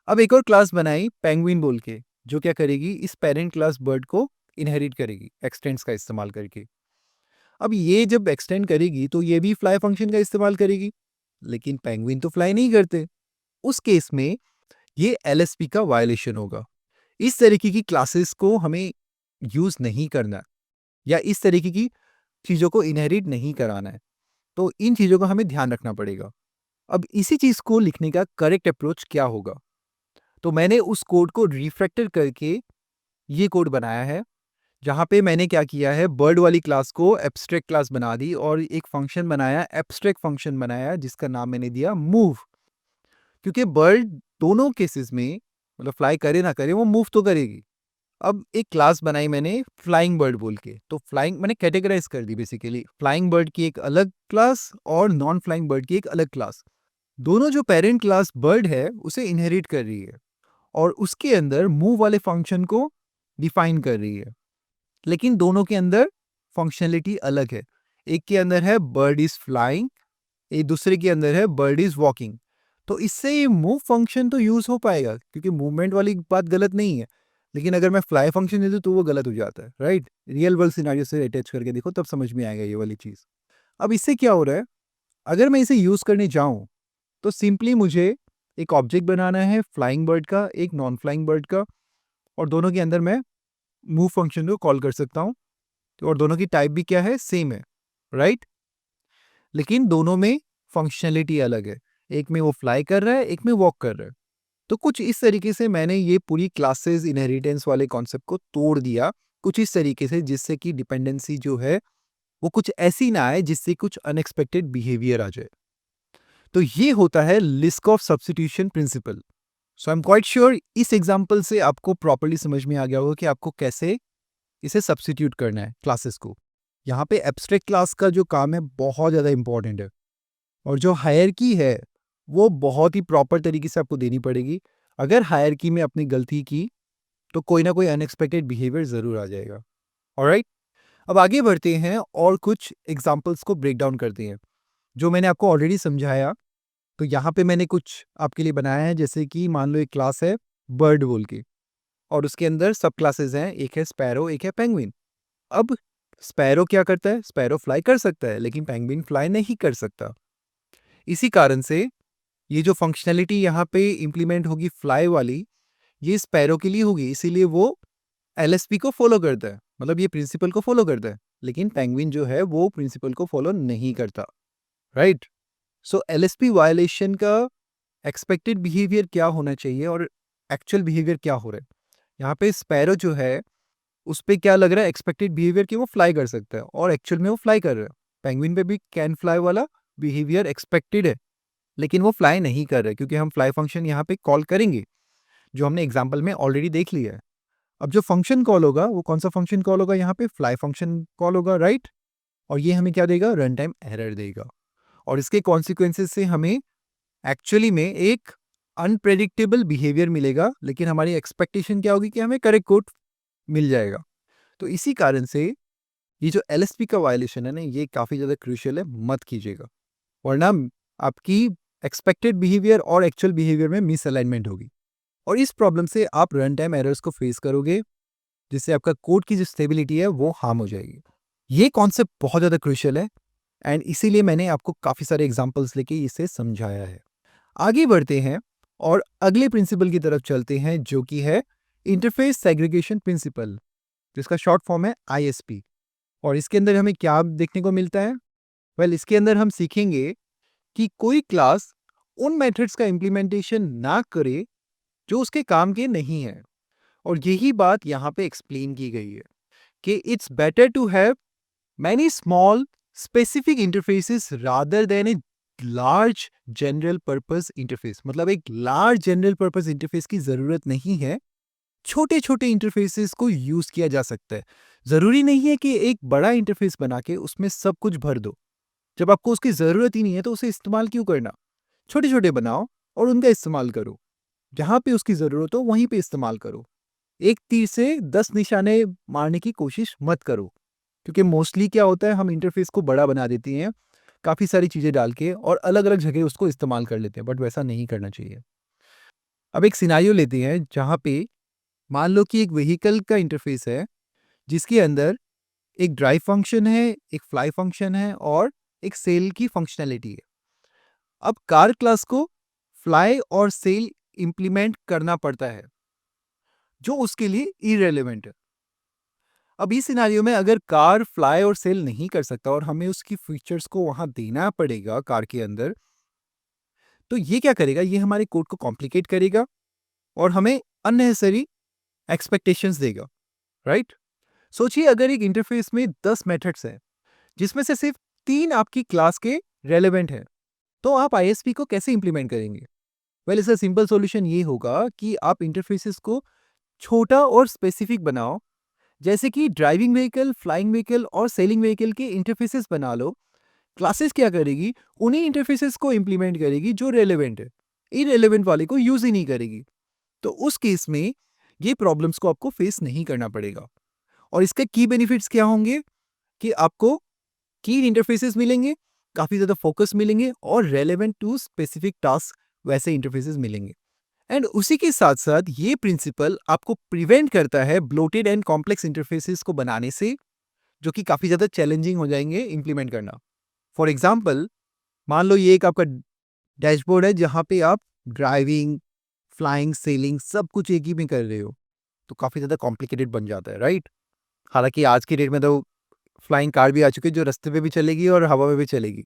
Speaker 1: अब एक और क्लास बनाई पेंगुइन बोल के, जो क्या करेगी, इस पेरेंट क्लास बर्ड को इनहेरिट करेगी एक्सटेंड्स का इस्तेमाल करके। अब ये जब एक्सटेंड करेगी तो ये भी फ्लाई फंक्शन का इस्तेमाल करेगी, लेकिन पेंगुइन तो फ्लाई नहीं करते। उस केस में ये एलएसपी का वायलेशन होगा। इस तरीके की क्लासेस को हमें यूज नहीं करना, या इस तरीके की चीज़ों को इनहेरिट नहीं कराना है। तो इन चीज़ों का हमें ध्यान रखना पड़ेगा। अब इसी चीज़ को लिखने का करेक्ट अप्रोच क्या होगा? तो मैंने उस कोड को रिफैक्टर करके ये कोड बनाया है, जहाँ पे मैंने क्या किया है, बर्ड वाली क्लास को एब्स्ट्रैक्ट क्लास बना दी और एक फंक्शन बनाया, एब्स्ट्रैक्ट फंक्शन बनाया, जिसका नाम मैंने दिया मूव। क्योंकि बर्ड दोनों केसेस में, मतलब फ्लाई करे ना करे, वो मूव तो करेगी। अब एक क्लास बनाई मैंने फ्लाइंग बर्ड बोल के, तो फ्लाइंग मैंने कैटेगराइज कर दी बेसिकली, फ्लाइंग बर्ड की एक अलग क्लास और नॉन फ्लाइंग बर्ड की एक अलग क्लास। दोनों जो पेरेंट क्लास बर्ड है उसे इनहेरिट कर रही है और उसके अंदर मूव वाले फंक्शन को डिफाइन कर रही है। लेकिन दोनों के अंदर फंक्शनलिटी अलग है। एक के अंदर है बर्ड इज फ्लाइंग, एक दूसरे के अंदर है बर्ड इज वॉकिंग। तो इससे ये मूव फंक्शन तो यूज हो पाएगा, क्योंकि मूवमेंट वाली बात गलत नहीं है। लेकिन अगर मैं फ्लाई फंक्शन दे दूं तो वो गलत हो जाता है, राइट? रियल वर्ल्ड सिनेरियो से अटैच करके देखो, तब समझ में आएगा ये वाली चीज। अब इससे क्या हो रहा है, अगर मैं इसे यूज करने जाऊं तो सिंपली मुझे एक ऑब्जेक्ट बनाना है फ्लाइंग बर्ड का, एक नॉन फ्लाइंग बर्ड का, और दोनों के अंदर मैं मूव फंक्शन को कॉल कर सकता हूँ। और दोनों की टाइप भी क्या है, सेम है, राइट? लेकिन दोनों में फंक्शनलिटी अलग है। एक में वो फ्लाई कर रहा है, एक में वॉक कर रहा है। तो कुछ इस तरीके से मैंने ये पूरी क्लासेस इनहेरिटेंस वाले कॉन्सेप्ट को तोड़ दिया, कुछ इस तरीके से, जिससे कि डिपेंडेंसी जो है वो कुछ ऐसी ना आए जिससे कुछ अनएक्सपेक्टेड बिहेवियर आ जाए। तो ये होता है Liskov substitution principle. So I am quite sure इस एग्जांपल से आपको प्रॉपर्ली समझ में आ गया होगा कि आपको कैसे इसे सब्स्टिट्यूट करना है क्लासेस को। यहाँ पे एब्स्ट्रैक्ट क्लास का जो काम है बहुत ज़्यादा इंपॉर्टेंट है, और जो हायरार्की है वो बहुत ही प्रॉपर तरीके से आपको देनी पड़ेगी। अगर हायरार्की में अपनी गलती की तो कोई ना कोई अनएक्सपेक्टेड बिहेवियर ज़रूर आ जाएगा। ऑलराइट, अब आगे बढ़ते हैं और कुछ एग्जांपल्स को ब्रेक डाउन करते हैं। जो मैंने आपको ऑलरेडी समझाया, तो यहाँ पे मैंने कुछ आपके लिए बनाया है, जैसे कि मान लो एक क्लास है बर्ड बोल के, और उसके अंदर सब क्लासेस हैं, एक है स्पैरो, एक है पेंगुइन। अब स्पैरो क्या करता है, स्पैरो फ्लाई कर सकता है, लेकिन पेंगुइन फ्लाई नहीं कर सकता। इसी कारण से ये जो फंक्शनैलिटी यहाँ पे इम्प्लीमेंट होगी फ्लाई वाली, ये स्पैरो के लिए होगी, इसीलिए वो एलएसपी को फॉलो करता है, मतलब ये प्रिंसिपल को फॉलो करता है। लेकिन पेंगुइन जो है वो प्रिंसिपल को फॉलो नहीं करता, राइट? सो एलएसपी वायलेशन का एक्सपेक्टेड बिहेवियर क्या होना चाहिए और एक्चुअल बिहेवियर क्या हो रहा है। यहाँ पे स्पैरो जो है उस पे क्या लग रहा है, एक्सपेक्टेड बिहेवियर कि वो फ्लाई कर सकता है, और एक्चुअल में वो फ्लाई कर रहा है। पेंगुइन पे भी कैन फ्लाई वाला बिहेवियर एक्सपेक्टेड है, लेकिन वो फ्लाई नहीं कर रहा है, क्योंकि हम फ्लाई फंक्शन यहाँ पे कॉल करेंगे, जो हमने एग्जाम्पल में ऑलरेडी देख लिया है। अब जो फंक्शन कॉल होगा वो कौन सा फंक्शन कॉल होगा, यहाँ पे फ्लाई फंक्शन कॉल होगा, राइट? और ये हमें क्या देगा, रन टाइम एरर देगा, और इसके कॉन्सिक्वेंसेज से हमें एक्चुअली में एक अनप्रेडिक्टेबल बिहेवियर मिलेगा, लेकिन हमारी एक्सपेक्टेशन क्या होगी कि हमें करेक्ट कोड मिल जाएगा। तो इसी कारण से ये जो एलएसपी का वायलेशन है ना, ये काफ़ी ज़्यादा क्रूशियल है, मत कीजिएगा, वरना आपकी एक्सपेक्टेड बिहेवियर और एक्चुअल बिहेवियर में मिसअलाइनमेंट होगी, और इस प्रॉब्लम से आप रन टाइम एरर्स को फेस करोगे। जिससे आपका कोड की जो स्टेबिलिटी है वो हार्म हो जाएगी। ये कॉन्सेप्ट बहुत ज़्यादा क्रूशियल है एंड इसीलिए मैंने आपको काफ़ी सारे एग्जांपल्स लेके इसे समझाया है। आगे बढ़ते हैं और अगले प्रिंसिपल की तरफ चलते हैं जो कि है इंटरफेस सेग्रीगेशन प्रिंसिपल, जिसका शॉर्ट फॉर्म है आईएसपी। और इसके अंदर हमें क्या देखने को मिलता है? इसके अंदर हम सीखेंगे कि कोई क्लास उन मेथड्स का इम्प्लीमेंटेशन ना करे जो उसके काम के नहीं है। और यही बात यहाँ पे एक्सप्लेन की गई है कि it's better to have many small specific interfaces rather than a large general purpose interface. मतलब एक लार्ज जनरल पर्पस इंटरफेस की जरूरत नहीं है, छोटे छोटे इंटरफेसेस को यूज किया जा सकता है। जरूरी नहीं है कि एक बड़ा इंटरफेस बना के उसमें सब कुछ भर दो। जब आपको उसकी जरूरत ही नहीं है तो उसे इस्तेमाल क्यों करना? छोटे छोटे बनाओ और उनका इस्तेमाल करो। जहां पे उसकी जरूरत हो वहीं पे इस्तेमाल करो। एक तीर से 10 निशाने मारने की कोशिश मत करो, क्योंकि मोस्टली क्या होता है, हम इंटरफेस को बड़ा बना देते हैं काफ़ी सारी चीज़ें डाल के और अलग-अलग जगह उसको इस्तेमाल कर लेते हैं, बट वैसा नहीं करना चाहिए। अब एक सिनेरियो लेते हैं जहाँ पे मान लो कि एक व्हीकल का इंटरफेस है, जिसके अंदर एक ड्राइव फंक्शन है, एक फ्लाई फंक्शन है और एक सेल की फंक्शनैलिटी है। अब कार क्लास को फ्लाई और सेल इंप्लीमेंट करना पड़ता है, जो उसके लिए इररिलेवेंट है। अब इस सिनेरियो में अगर कार फ्लाई और सेल नहीं कर सकता और हमें उसकी फीचर्स को वहां देना पड़ेगा कार के अंदर, तो ये क्या करेगा? ये हमारे कोड को कॉम्प्लिकेट करेगा और हमें अननेसेसरी एक्सपेक्टेशंस देगा, राइट? सोचिए अगर एक इंटरफेस में 10 मेथड्स हैं, जिसमें से सिर्फ 3 आपकी क्लास के रेलेवेंट हैं, तो आप आईएसपी को कैसे इंप्लीमेंट करेंगे? इसका सिंपल सॉल्यूशन ये होगा कि आप इंटरफेसेस को छोटा और स्पेसिफिक बनाओ। जैसे कि ड्राइविंग व्हीकल, फ्लाइंग व्हीकल और सेलिंग व्हीकल के इंटरफेसेस बना लो। क्लासेस क्या करेगी? उन्हीं इंटरफेसेस को इंप्लीमेंट करेगी जो रेलेवेंट है, इररेलेवेंट वाले को यूज ही नहीं करेगी। तो उस केस में ये प्रॉब्लम्स को आपको फेस नहीं करना पड़ेगा। और इसके की बेनिफिट्स क्या होंगे कि आपको की इंटरफेसेस मिलेंगे, काफी ज्यादा फोकस मिलेंगे और रेलेवेंट टू स्पेसिफिक टास्क वैसे इंटरफेसेस मिलेंगे। एंड उसी के साथ साथ ये प्रिंसिपल आपको प्रिवेंट करता है ब्लोटेड एंड कॉम्प्लेक्स इंटरफेसेस को बनाने से, जो कि काफी ज्यादा चैलेंजिंग हो जाएंगे इंप्लीमेंट करना। फॉर एग्जाम्पल, मान लो ये एक आपका डैशबोर्ड है जहां पे आप ड्राइविंग, फ्लाइंग, सेलिंग सब कुछ एक ही में कर रहे हो, तो काफी ज्यादा कॉम्प्लिकेटेड बन जाता है, राइट? हालांकि आज की डेट में तो फ्लाइंग कार भी आ चुकी है जो रास्ते पे भी चलेगी और हवा में भी चलेगी,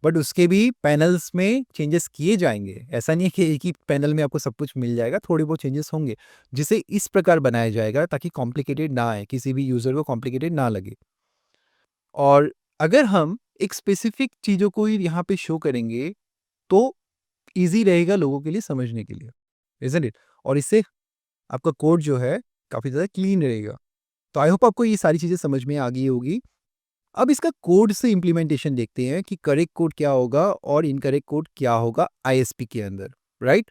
Speaker 1: बट उसके भी पैनल्स में चेंजेस किए जाएंगे। ऐसा नहीं है कि एक ही पैनल में आपको सब कुछ मिल जाएगा, थोड़े बहुत चेंजेस होंगे, जिसे इस प्रकार बनाया जाएगा ताकि कॉम्प्लिकेटेड ना आए, किसी भी यूजर को कॉम्प्लिकेटेड ना लगे। और अगर हम एक स्पेसिफिक चीज़ों को ही यहाँ पे शो करेंगे तो ईज़ी रहेगा लोगों के लिए समझने के लिए, इज़न्ट इट? और इससे आपका कोड जो है काफ़ी ज़्यादा क्लीन रहेगा। तो आई होप आपको ये सारी चीज़ें समझ में आ गई होगी। अब इसका कोड से इम्प्लीमेंटेशन देखते हैं कि करेक्ट कोड क्या होगा और इनकरेक्ट कोड क्या होगा आईएसपी के अंदर, राइट?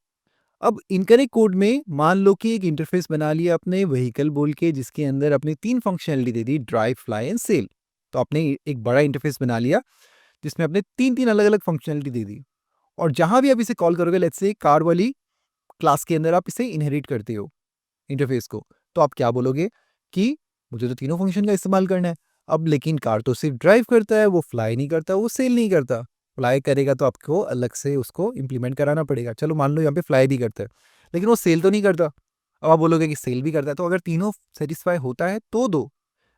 Speaker 1: अब इनकरेक्ट कोड में मान लो कि एक इंटरफेस बना लिया अपने व्हीकल बोल के, जिसके अंदर अपने 3 फंक्शनैलिटी दे दी, ड्राइव, फ्लाई एंड सेल। तो आपने एक बड़ा इंटरफेस बना लिया जिसमें आपने 3-3 अलग-अलग फंक्शनैलिटी दे दी। और जहां भी आप इसे कॉल करोगे, लेट्स से कार वाली क्लास के अंदर आप इसे इनहेरिट करते हो इंटरफेस को, तो आप क्या बोलोगे कि मुझे तो तीनों फंक्शन का इस्तेमाल करना है। अब लेकिन कार तो सिर्फ ड्राइव करता है, वो फ्लाई नहीं करता, वो सेल नहीं करता। फ्लाई करेगा तो आपको अलग से उसको इम्प्लीमेंट कराना पड़ेगा। चलो मान लो यहाँ पे फ्लाई भी करता है, लेकिन वो सेल तो नहीं करता। अब आप बोलोगे कि सेल भी करता है, तो अगर तीनों सेटिस्फाई होता है तो दो,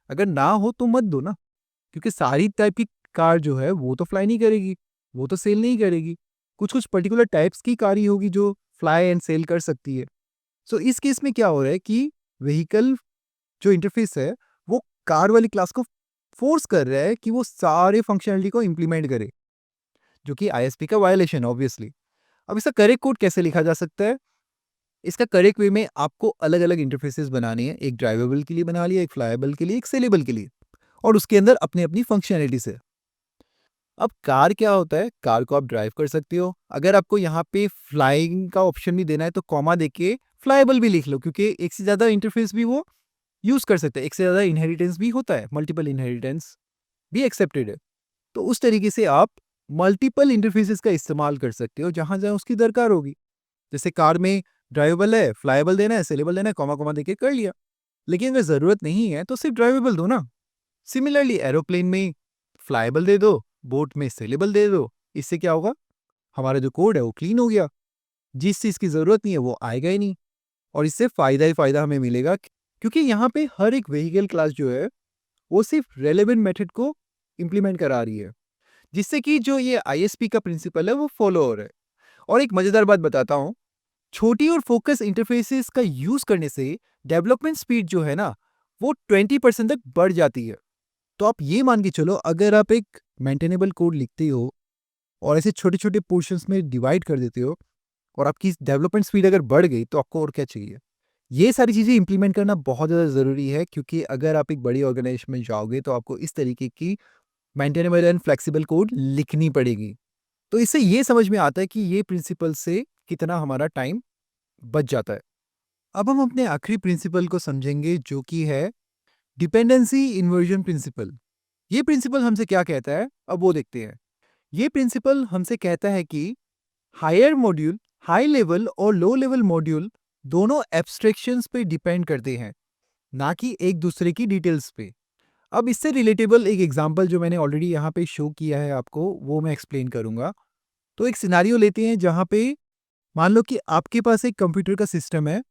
Speaker 1: अगर ना हो तो मत दो ना। क्योंकि सारी टाइप की कार जो है वो तो फ्लाई नहीं करेगी, वो तो सेल नहीं करेगी। कुछ कुछ पर्टिकुलर टाइप्स की कार ही होगी जो फ्लाई एंड सेल कर सकती है। सो इस केस में क्या हो रहा है कि व्हीकल जो इंटरफेस है वो कार वाली क्लास को फोर्स कर रहा है कि वो सारे फंक्शनलिटी को इंप्लीमेंट करे, जो कि आईएसपी का वायलेशन है ऑब्वियसली। अब इसका करेक्ट कोड कैसे लिखा जा सकता है? इसका करेक्ट वे में आपको अलग अलग इंटरफेसेस बनाने हैं। एक ड्राइवेबल के लिए बना लिया, एक फ्लाईएबल के लिए, एक सेलेबल के लिए, और उसके अंदर अपनी अपनी फंक्शनैलिटी से। अब कार क्या होता है? कार को आप ड्राइव कर सकते हो। अगर आपको यहाँ पे फ्लाइंग का ऑप्शन भी देना है तो कॉमा देके फ्लाईएबल भी लिख लो, क्योंकि एक से ज्यादा इंटरफेस भी वो यूज कर सकते हैं। एक से ज्यादा इनहेरिटेंस भी होता है, मल्टीपल इनहेरिटेंस भी एक्सेप्टेड है। तो उस तरीके से आप मल्टीपल इंटरफेसेस का इस्तेमाल कर सकते हो जहां जहां उसकी दरकार होगी। जैसे कार में ड्राइवेबल है, फ्लाईएबल देना है, सेलेबल देना है, कॉमा कॉमा देके कर लिया। लेकिन अगर ज़रूरत नहीं है तो सिर्फ ड्राइवेबल दो ना। सिमिलरली एरोप्लेन में फ्लाइबल दे दो, बोट में सेलेबल दे दो। इससे क्या होगा, हमारा जो कोड है वो क्लीन हो गया। जिस चीज़ की ज़रूरत नहीं है वो आएगा ही नहीं, और इससे फ़ायदा ही फ़ायदा हमें मिलेगा, क्योंकि यहाँ पे हर एक व्हीकल क्लास जो है वो सिर्फ रेलेवेंट मेथड को इम्प्लीमेंट करा रही है, जिससे कि जो ये आईएसपी का प्रिंसिपल है वो फॉलो हो रहा है। और एक मज़ेदार बात बताता हूँ, छोटी और फोकस इंटरफेसेस का यूज़ करने से डेवलपमेंट स्पीड जो है ना, वो 20% तक बढ़ जाती है। तो आप ये मान के चलो, अगर आप एक मेंटेनेबल कोड लिखते हो और ऐसे छोटे-छोटे पोर्शंस में डिवाइड कर देते हो, और आपकी डेवलपमेंट स्पीड अगर बढ़ गई, तो आपको और क्या चाहिए? ये सारी चीज़ें इम्प्लीमेंट करना बहुत ज़्यादा ज़रूरी है, क्योंकि अगर आप एक बड़ी ऑर्गेनाइजेशन में जाओगे तो आपको इस तरीके की मेंटेनेबल एंड फ्लेक्सिबल कोड लिखनी पड़ेगी। तो इससे ये समझ में आता है कि ये प्रिंसिपल से कितना हमारा टाइम बच जाता है। अब हम अपने आखिरी प्रिंसिपल को समझेंगे, जो कि है डिपेंडेंसी इन्वर्जन प्रिंसिपल। ये प्रिंसिपल हमसे क्या कहता है, अब वो देखते हैं। ये प्रिंसिपल हमसे कहता है कि हायर मॉड्यूल, हाई लेवल और लो लेवल मॉड्यूल दोनों एब्स्ट्रैक्शंस पे डिपेंड करते हैं, ना कि एक दूसरे की डिटेल्स पे। अब इससे रिलेटेबल एक एग्जांपल जो मैंने ऑलरेडी यहाँ पे शो किया है आपको, वो मैं एक्सप्लेन करूँगा। तो एक सिनेरियो लेते हैं जहाँ पे मान लो कि आपके पास एक कंप्यूटर का सिस्टम है,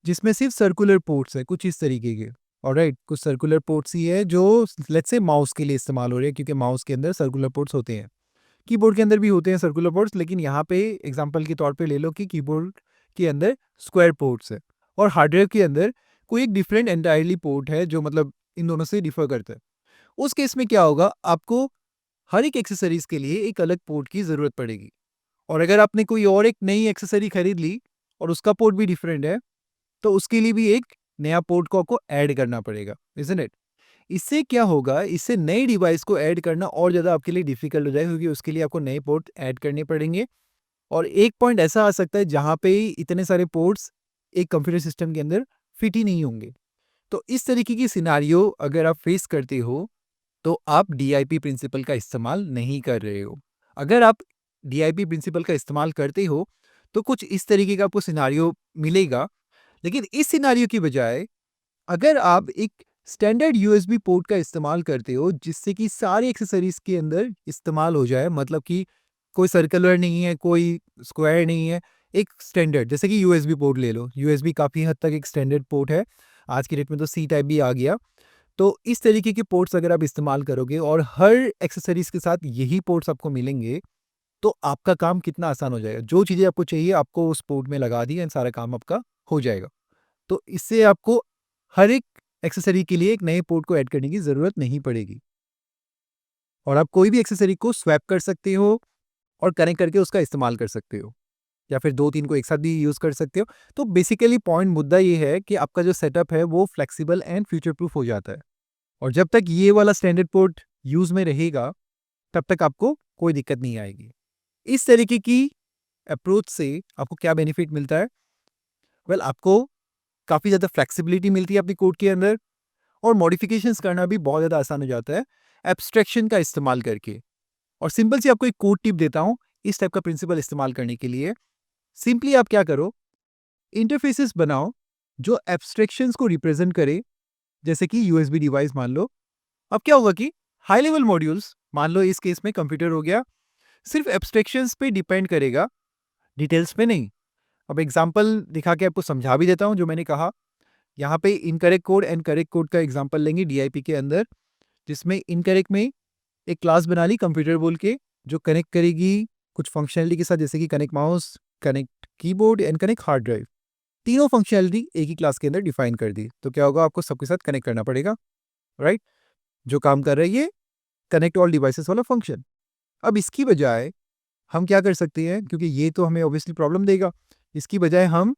Speaker 1: जिसमें सिर्फ सर्कुलर पोर्ट्स है, कुछ इस तरीके के। ऑलराइट, कुछ सर्कुलर पोर्ट्स ही है जो लेट्स से माउस के लिए इस्तेमाल हो रहे हैं, क्योंकि माउस के अंदर सर्कुलर पोर्ट्स होते हैं। कीबोर्ड के अंदर भी होते हैं सर्कुलर पोर्ट्स, लेकिन यहाँ पे एग्जांपल के तौर पे ले लो कि कीबोर्ड के अंदर स्क्वायर पोर्ट्स है, और हार्ड ड्राइव के अंदर कोई एक डिफरेंट एंटायरली पोर्ट है, जो मतलब इन दोनों से डिफर करता है। उस केस में क्या होगा, आपको हर एक एक्सेसरीज के लिए एक अलग पोर्ट की ज़रूरत पड़ेगी। और अगर आपने कोई और एक नई एक्सेसरी खरीद ली और उसका पोर्ट भी डिफरेंट है, तो उसके लिए भी एक नया पोर्ट को आपको ऐड करना पड़ेगा, इज़न्ट इट? इससे क्या होगा, इससे नई डिवाइस को ऐड करना और ज़्यादा आपके लिए डिफ़िकल्ट हो जाएगा, क्योंकि उसके लिए आपको नए पोर्ट ऐड करने पड़ेंगे। और एक पॉइंट ऐसा आ सकता है जहाँ पे इतने सारे पोर्ट्स एक कंप्यूटर सिस्टम के अंदर फिट ही नहीं होंगे। तो इस तरीके की सिनेरियो अगर आप फेस करते हो, तो आप डीआईपी प्रिंसिपल का इस्तेमाल नहीं कर रहे हो। अगर आप डीआईपी प्रिंसिपल का इस्तेमाल करते हो, तो कुछ इस तरीके का आपको सिनेरियो मिलेगा। लेकिन इस सिनेरियो की बजाय अगर आप एक स्टैंडर्ड यूएसबी पोर्ट का इस्तेमाल करते हो, जिससे कि सारी एक्सेसरीज के अंदर इस्तेमाल हो जाए, मतलब कि कोई सर्कुलर नहीं है, कोई स्क्वायर नहीं है, एक स्टैंडर्ड, जैसे कि यूएसबी पोर्ट ले लो। यूएसबी काफ़ी हद तक एक स्टैंडर्ड पोर्ट है। आज की डेट में तो सी टाइप भी आ गया। तो इस तरीके के पोर्ट्स अगर आप इस्तेमाल करोगे और हर एक्सेसरीज के साथ यही पोर्ट्स आपको मिलेंगे, तो आपका काम कितना आसान हो जाएगा। जो चीज़ें आपको चाहिए, आपको उस पोर्ट में लगा दी एंड सारा काम आपका हो जाएगा। तो इससे आपको हर एक एक्सेसरी के लिए एक नए पोर्ट को ऐड करने की ज़रूरत नहीं पड़ेगी, और आप कोई भी एक्सेसरी को स्वैप कर सकते हो और कनेक्ट करके उसका इस्तेमाल कर सकते हो, या फिर 2-3 को एक साथ भी यूज़ कर सकते हो। तो बेसिकली पॉइंट मुद्दा ये है कि आपका जो सेटअप है वो फ्लेक्सिबल एंड फ्यूचर प्रूफ हो जाता है, और जब तक ये वाला स्टैंडर्ड पोर्ट यूज़ में रहेगा, तब तक आपको कोई दिक्कत नहीं आएगी। इस तरीके की अप्रोच से आपको क्या बेनिफिट मिलता है? वेल, आपको काफ़ी ज़्यादा फ्लेक्सिबिलिटी मिलती है अपनी कोड के अंदर, और मॉडिफिकेशंस करना भी बहुत ज़्यादा आसान हो जाता है एब्स्ट्रैक्शन का इस्तेमाल करके। और सिंपल सी आपको एक कोड टिप देता हूँ इस टाइप का प्रिंसिपल इस्तेमाल करने के लिए। सिंपली आप क्या करो, इंटरफेसेस बनाओ जो एब्स्ट्रैक्शंस को रिप्रेजेंट करे, जैसे कि यूएसबी डिवाइस मान लो। अब क्या होगा कि हाई लेवल मॉड्यूल्स, मान लो इस केस में कंप्यूटर हो गया, सिर्फ एब्स्ट्रैक्शंस पे डिपेंड करेगा, डिटेल्स पे नहीं। अब एग्जांपल दिखा के आपको समझा भी देता हूँ जो मैंने कहा। यहाँ पे incorrect code and correct code का एग्जांपल लेंगे डीआईपी के अंदर, जिसमें इनकरेक्ट में एक क्लास बना ली कंप्यूटर बोल के, जो कनेक्ट करेगी कुछ फंक्शनैलिटी के साथ, जैसे कि connect mouse, connect keyboard and connect hard drive. तीनों फंक्शनैलिटी एक ही क्लास के अंदर डिफाइन कर दी। तो क्या होगा, आपको सबके साथ कनेक्ट करना पड़ेगा, राइट? जो काम कर रहा है ये कनेक्ट ऑल डिवाइसेस वाला फंक्शन। अब इसकी बजाय हम क्या कर सकते हैं, क्योंकि ये तो हमें ऑब्वियसली प्रॉब्लम देगा, इसकी बजाय हम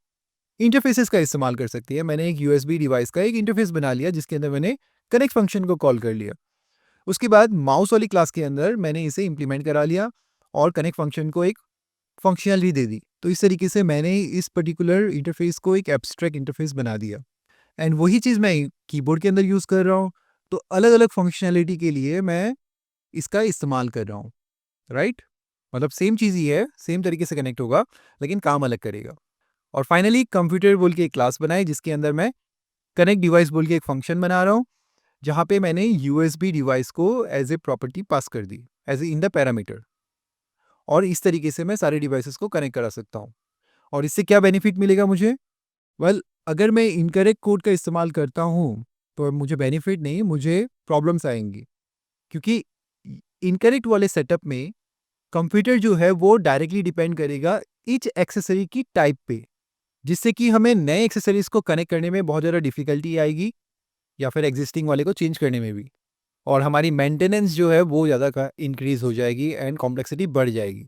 Speaker 1: इंटरफेसेस का इस्तेमाल कर सकते हैं। मैंने एक यूएसबी डिवाइस का एक इंटरफेस बना लिया, जिसके अंदर मैंने कनेक्ट फंक्शन को कॉल कर लिया। उसके बाद माउस वाली क्लास के अंदर मैंने इसे इम्प्लीमेंट करा लिया और कनेक्ट फंक्शन को एक फंक्शनैलिटी दे दी। तो इस तरीके से मैंने इस पर्टिकुलर इंटरफेस को एक एब्स्ट्रैक्ट इंटरफेस बना दिया, एंड वही चीज़ मैं कीबोर्ड के अंदर यूज़ कर रहा हूँ। तो अलग-अलग फंक्शनैलिटी के लिए मैं इसका इस्तेमाल कर रहा हूँ, राइट? मतलब सेम चीज़ ही है, सेम तरीके से कनेक्ट होगा, लेकिन काम अलग करेगा। और फाइनली कंप्यूटर बोल के एक क्लास बनाई, जिसके अंदर मैं कनेक्ट डिवाइस बोल के एक फंक्शन बना रहा हूँ, जहाँ पे मैंने यूएसबी डिवाइस को एज ए प्रॉपर्टी पास कर दी, as a in the parameter. और इस तरीके से मैं सारे डिवाइसेस को कनेक्ट करा सकता हूँ। और इससे क्या बेनिफिट मिलेगा मुझे? वेल, अगर मैं इनकरेक्ट कोड का इस्तेमाल करता हूँ, तो मुझे बेनिफिट नहीं, मुझे प्रॉब्लम्स आएँगी। क्योंकि इनकरेक्ट वाले सेटअप में कंप्यूटर जो है वो डायरेक्टली डिपेंड करेगा ईच एक्सेसरी की टाइप पे, जिससे कि हमें नए एक्सेसरीज को कनेक्ट करने में बहुत ज़्यादा डिफ़िकल्टी आएगी, या फिर एग्जिस्टिंग वाले को चेंज करने में भी। और हमारी मेंटेनेंस जो है वो ज़्यादा का इंक्रीज़ हो जाएगी एंड कॉम्प्लेक्सिटी बढ़ जाएगी।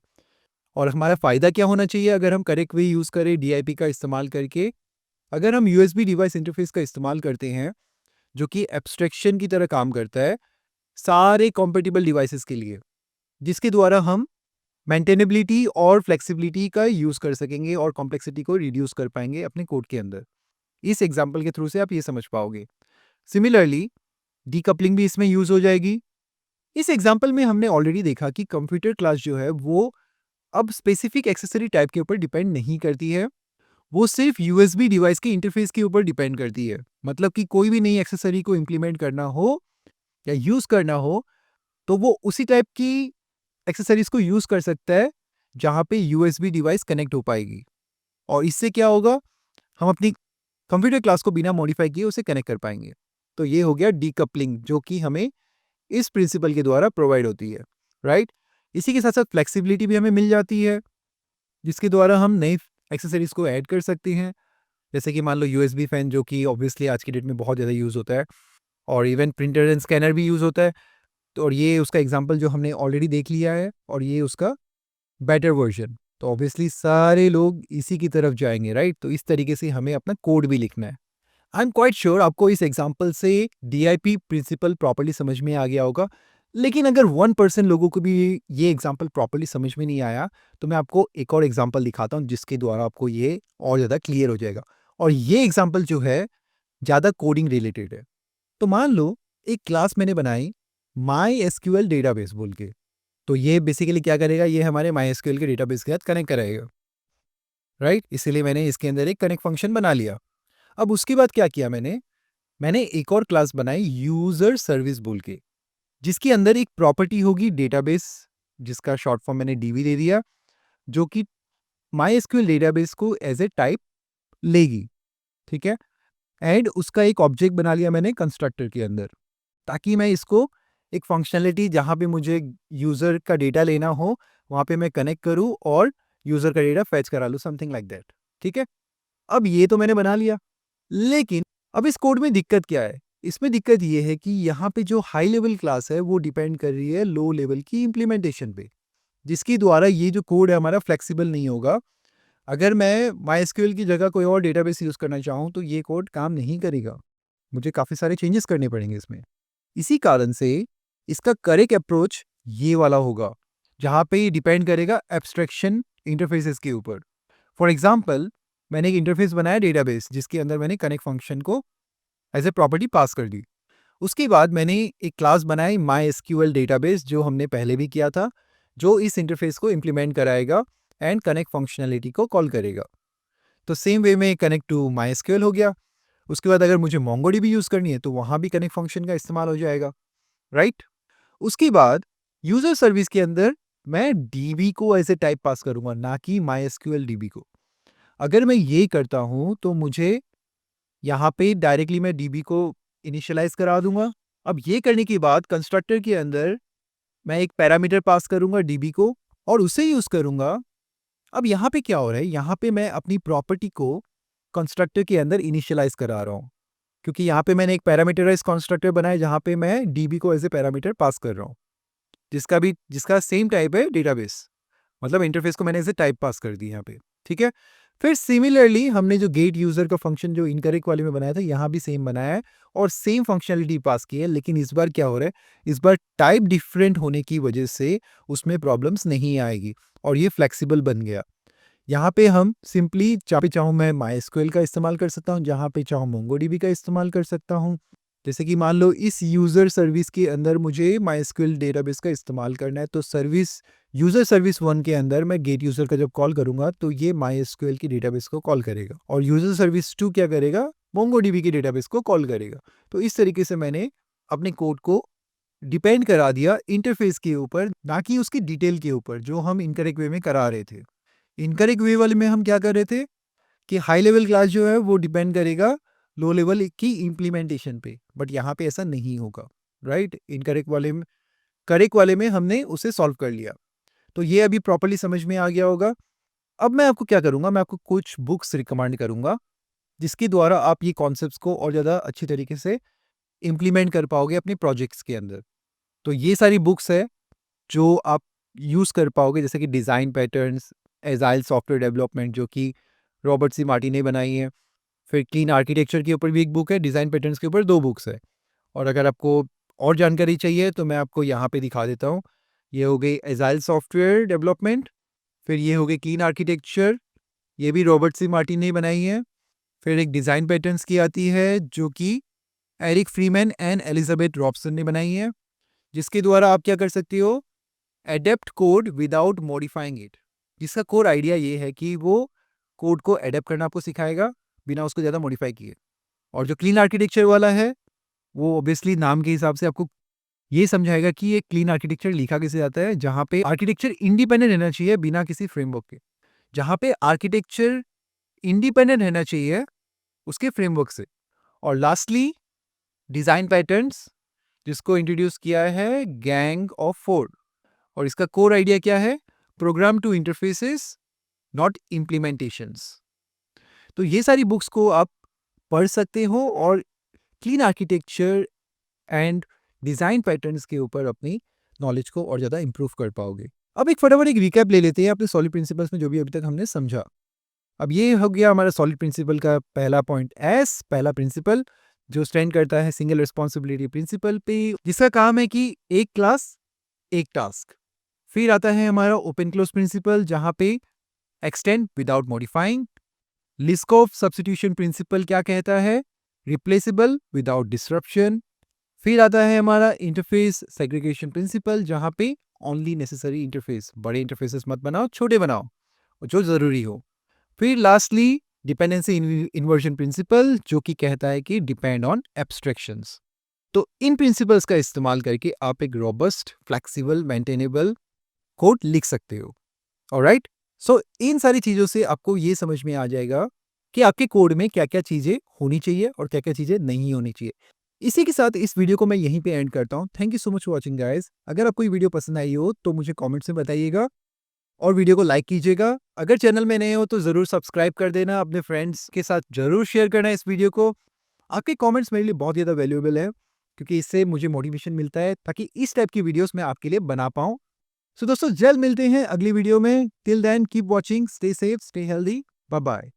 Speaker 1: और हमारा फ़ायदा क्या होना चाहिए अगर हम करेक्ट वे यूज़ करें डीआईपी का इस्तेमाल करके? अगर हम यूएसबी डिवाइस इंटरफ़ेस का इस्तेमाल करते हैं, जो कि एब्स्ट्रैक्शन की तरह काम करता है सारे कॉम्पैटिबल डिवाइसेस के लिए, जिसके द्वारा हम मेंटेनेबिलिटी और फ्लेक्सिबिलिटी का यूज़ कर सकेंगे और कॉम्प्लेक्सिटी को रिड्यूस कर पाएँगे अपने कोड के अंदर। इस एग्ज़ाम्पल के थ्रू से आप ये समझ पाओगे। सिमिलरली डीकपलिंग भी इसमें यूज़ हो जाएगी। इस एग्ज़ाम्पल में हमने ऑलरेडी देखा कि कंप्यूटर क्लास जो है वो अब स्पेसिफिक एक्सेसरी टाइप के ऊपर डिपेंड नहीं करती है। वो सिर्फ यूएसबी डिवाइस के इंटरफ़ेस के ऊपर डिपेंड करती है। मतलब कि कोई भी नई एक्सेसरी को इम्प्लीमेंट करना हो या यूज़ करना हो, तो वो उसी टाइप की एक्सेसरीज़ को यूज़ कर सकता है, जहाँ पे यूएसबी डिवाइस कनेक्ट हो पाएगी। और इससे क्या होगा, हम अपनी कंप्यूटर क्लास को बिना मॉडिफाई किए उसे कनेक्ट कर पाएँगे। तो ये हो गया डीकपलिंग, जो कि हमें इस प्रिंसिपल के द्वारा प्रोवाइड होती है, राइट? इसी के साथ-साथ फ्लेक्सिबिलिटी भी हमें मिल जाती है, जिसके द्वारा हम नई एक्सेसरीज़ को ऐड कर सकते हैं। जैसे कि मान लो यूएसबी फैन, जो कि ऑब्वियसली आज की डेट में बहुत ज़्यादा यूज़ होता है, और इवन प्रिंटर एंड स्कैनर भी यूज़ होता है। तो और ये उसका एग्ज़ाम्पल जो हमने ऑलरेडी देख लिया है, और ये उसका बेटर वर्ज़न। तो ऑब्वियसली सारे लोग इसी की तरफ जाएँगे, राइट? तो इस तरीके से हमें अपना कोड भी लिखना है। आई एम क्वाइट श्योर आपको इस एग्ज़ाम्पल से डीआईपी प्रिंसिपल प्रॉपर्ली समझ में आ गया होगा। लेकिन अगर 1% लोगों को भी ये एग्ज़ाम्पल प्रॉपर्ली समझ में नहीं आया, तो मैं आपको एक और एग्ज़ाम्पल दिखाता हूँ, जिसके द्वारा आपको ये और ज़्यादा क्लियर हो जाएगा। और ये एग्ज़ाम्पल जो है, ज़्यादा कोडिंग रिलेटेड है। तो मान लो एक क्लास मैंने बनाई माई डेटाबेस बोल के। तो ये बेसिकली क्या करेगा, ये हमारे माई के डेटाबेस के साथ कनेक्ट कराएगा, राइट? इसीलिए मैंने इसके अंदर एक कनेक्ट फंक्शन बना लिया। अब उसके बाद क्या किया मैंने एक और क्लास बनाई यूजर सर्विस बोल के, जिसके अंदर एक प्रॉपर्टी होगी डेटाबेस, जिसका शॉर्ट फॉर्म मैंने डीबी दे दिया, जो कि माई डेटाबेस को एज ए टाइप लेगी, ठीक है? एंड उसका एक ऑब्जेक्ट बना लिया मैंने कंस्ट्रक्टर के अंदर, ताकि मैं इसको एक फंक्शनैलिटी जहाँ पे मुझे यूज़र का डेटा लेना हो, वहाँ पे मैं कनेक्ट करूँ और यूज़र का डेटा फेच करा लूँ, समथिंग लाइक दैट, ठीक है? अब ये तो मैंने बना लिया, लेकिन अब इस कोड में दिक्कत क्या है? इसमें दिक्कत ये है कि यहाँ पे जो हाई लेवल क्लास है, वो डिपेंड कर रही है लो लेवल की इम्प्लीमेंटेशन पे, जिसके द्वारा ये जो कोड है हमारा फ्लेक्सिबल नहीं होगा। अगर मैं माइस्क्यूएल की जगह कोई और डेटाबेस यूज़ करना चाहूँ, तो ये कोड काम नहीं करेगा। मुझे काफ़ी सारे चेंजेस करने पड़ेंगे इसमें। इसी कारण से इसका करेक्ट अप्रोच ये वाला होगा, जहाँ पे ये डिपेंड करेगा एब्स्ट्रैक्शन इंटरफेसेस के ऊपर। फॉर एग्ज़ाम्पल, मैंने एक इंटरफेस बनाया डेटाबेस, जिसके अंदर मैंने कनेक्ट फंक्शन को एज़ ए प्रॉपर्टी पास कर दी। उसके बाद मैंने एक क्लास बनाई माई डेटाबेस, जो हमने पहले भी किया था, जो इस इंटरफेस को इम्प्लीमेंट कराएगा एंड कनेक्ट फंक्शनैलिटी को कॉल करेगा। तो सेम वे में कनेक्ट टू माई हो गया। उसके बाद अगर मुझे मोंगोडीबी यूज़ करनी है, तो वहाँ भी कनेक्ट फंक्शन का इस्तेमाल हो जाएगा, राइट? उसके बाद यूज़र सर्विस के अंदर मैं डीबी को एज़ ए टाइप पास करूँगा, ना कि माई डीबी को। अगर मैं ये करता हूँ, तो मुझे यहाँ पे डायरेक्टली मैं डीबी को इनिशियलाइज़ करा दूँगा। अब ये करने के बाद कंस्ट्रक्टर के अंदर मैं एक पैरामीटर पास करूँगा डीबी को, और उसे यूज़ करूँगा। अब यहाँ पे क्या हो रहा है, यहाँ पे मैं अपनी प्रॉपर्टी को कंस्ट्रक्टर के अंदर इनिशियलाइज़ करा रहा हूँ। क्योंकि यहाँ पे मैंने एक पैरामीटराइज़्ड कंस्ट्रक्टर बनाया, जहाँ पे मैं डीबी को एज़ ए पैरामीटर पास कर रहा हूँ, जिसका सेम टाइप है डेटाबेस। मतलब इंटरफेस को मैंने एज़ ए टाइप पास कर दी यहाँ पे, ठीक है? फिर सिमिलरली हमने जो गेट यूज़र का फंक्शन जो इनकरेक्ट वाले में बनाया था, यहाँ भी सेम बनाया है और सेम फंक्शनैलिटी पास की है। लेकिन इस बार क्या हो रहा है, इस बार टाइप डिफरेंट होने की वजह से उसमें प्रॉब्लम्स नहीं आएगी और ये फ्लेक्सिबल बन गया। यहाँ पे हम सिंपली जहाँ पे चाहूँ मैं माइस्क्यूएल का इस्तेमाल कर सकता हूँ, जहाँ पे चाहूँ मोंगोडीबी का इस्तेमाल कर सकता हूँ। जैसे कि मान लो इस यूज़र सर्विस के अंदर मुझे माइस्क्यूएल डेटाबेस का इस्तेमाल करना है, तो यूज़र सर्विस 1 के अंदर मैं गेट यूज़र का जब कॉल करूँगा, तो ये माइस्क्यूएल की डेटाबेस को कॉल करेगा, और यूज़र सर्विस 2 क्या करेगा, मोंगोडीबी के डेटाबेस को कॉल करेगा। तो इस तरीके से मैंने अपने कोड को डिपेंड करा दिया इंटरफेस के ऊपर, ना कि उसकी डिटेल के ऊपर जो हम इनकरेक्ट वे में करा रहे थे। इनकरेक्ट वे वाले में हम क्या कर रहे थे कि हाई लेवल क्लास जो है वो डिपेंड करेगा लो लेवल की इम्प्लीमेंटेशन पे, बट यहाँ पे ऐसा नहीं होगा, राइट। करेक्ट वाले में हमने उसे सॉल्व कर लिया। तो ये अभी प्रॉपर्ली समझ में आ गया होगा। अब मैं आपको क्या करूँगा, मैं आपको कुछ बुक्स रिकमेंड करूँगा जिसके द्वारा आप ये कॉन्सेप्ट्स को और ज़्यादा अच्छी तरीके से इम्प्लीमेंट कर पाओगे अपने प्रोजेक्ट्स के अंदर। तो ये सारी बुक्स है जो आप यूज़ कर पाओगे, जैसे कि design patterns, agile software development जो कि रॉबर्ट सी मार्टी ने बनाई है। फिर क्लीन आर्किटेक्चर के ऊपर भी एक बुक है, डिज़ाइन पैटर्न्स के ऊपर 2 बुक्स है। और अगर आपको और जानकारी चाहिए तो मैं आपको यहाँ पे दिखा देता हूँ। ये हो गई एजाइल सॉफ्टवेयर डेवलपमेंट, फिर ये हो गई क्लीन आर्किटेक्चर, ये भी रॉबर्ट सी मार्टिन ने बनाई है। फिर एक डिज़ाइन पैटर्न्स की आती है जो कि Eric Freeman and Elizabeth Robson ने बनाई है, जिसके द्वारा आप क्या कर सकते हो, adapt code without modifying it. जिसका कोर आइडिया ये है कि वो कोड को एडेप्ट करना आपको सिखाएगा बिना उसको ज़्यादा मॉडिफाई किए। और जो क्लीन आर्किटेक्चर वाला है वो ऑब्वियसली नाम के हिसाब से आपको ये समझाएगा कि ये क्लीन आर्किटेक्चर लिखा कैसे जाता है, जहाँ पे आर्किटेक्चर इंडिपेंडेंट रहना चाहिए बिना किसी फ्रेमवर्क के। जहाँ पे आर्किटेक्चर इंडिपेंडेंट रहना चाहिए उसके फ्रेमवर्क से। और लास्टली डिज़ाइन पैटर्न्स, जिसको इंट्रोड्यूस किया है गैंग ऑफ फोर्ड। और इसका कोर आइडिया क्या है, program to interfaces not implementations. तो ये सारी बुक्स को आप पढ़ सकते हो और clean architecture and design patterns के ऊपर अपनी नॉलेज को और ज़्यादा इंप्रूव कर पाओगे। अब एक फटाफट एक रिकैप ले लेते हैं अपने सॉलिड प्रिंसिपल्स में जो भी अभी तक हमने समझा। अब ये हो गया हमारा सॉलिड प्रिंसिपल का पहला पॉइंट, एस पहला प्रिंसिपल जो स्टैंड करता है सिंगल रिस्पॉन्सिबिलिटी प्रिंसिपल पे, जिसका काम है कि एक क्लास एक टास्क। फिर आता है हमारा ओपन क्लोज प्रिंसिपल जहाँ पे extend without modifying. Liskov substitution principle क्या कहता है, रिप्लेसेबल विदाउट डिस्ट्रप्शन। फिर आता है हमारा इंटरफेस सेग्रीगेशन प्रिंसिपल जहाँ पे ओनली नेसेसरी इंटरफेस, बड़े इंटरफेसेस मत बनाओ, छोटे बनाओ जो ज़रूरी हो। फिर लास्टली डिपेंडेंसी इन्वर्जन प्रिंसिपल जो कि कहता है कि डिपेंड ऑन एब्स्ट्रैक्शंस। तो इन प्रिंसिपल्स का इस्तेमाल करके आप एक रोबस्ट, फ्लेक्सिबल, मेंटेनेबल कोड लिख सकते हो। ऑलराइट, सो इन सारी चीज़ों से आपको ये समझ में आ जाएगा कि आपके कोड में क्या क्या चीज़ें होनी चाहिए और क्या क्या चीज़ें नहीं होनी चाहिए। इसी के साथ इस वीडियो को मैं यहीं पे एंड करता हूँ। Thank you so much for watching guys. अगर आपको ये वीडियो पसंद आई हो तो मुझे कमेंट्स में बताइएगा और वीडियो को लाइक कीजिएगा। अगर चैनल में नए हो तो ज़रूर सब्सक्राइब कर देना, अपने फ्रेंड्स के साथ ज़रूर शेयर करना इस वीडियो को। आपके कमेंट्स मेरे लिए बहुत ज़्यादा वैल्यूएबल है क्योंकि इससे मुझे मोटिवेशन मिलता है ताकि इस टाइप की वीडियोस मैं आपके लिए बना पाऊँ। सो दोस्तों जल्द मिलते हैं अगली वीडियो में। Till then keep watching, stay safe, stay healthy, bye bye.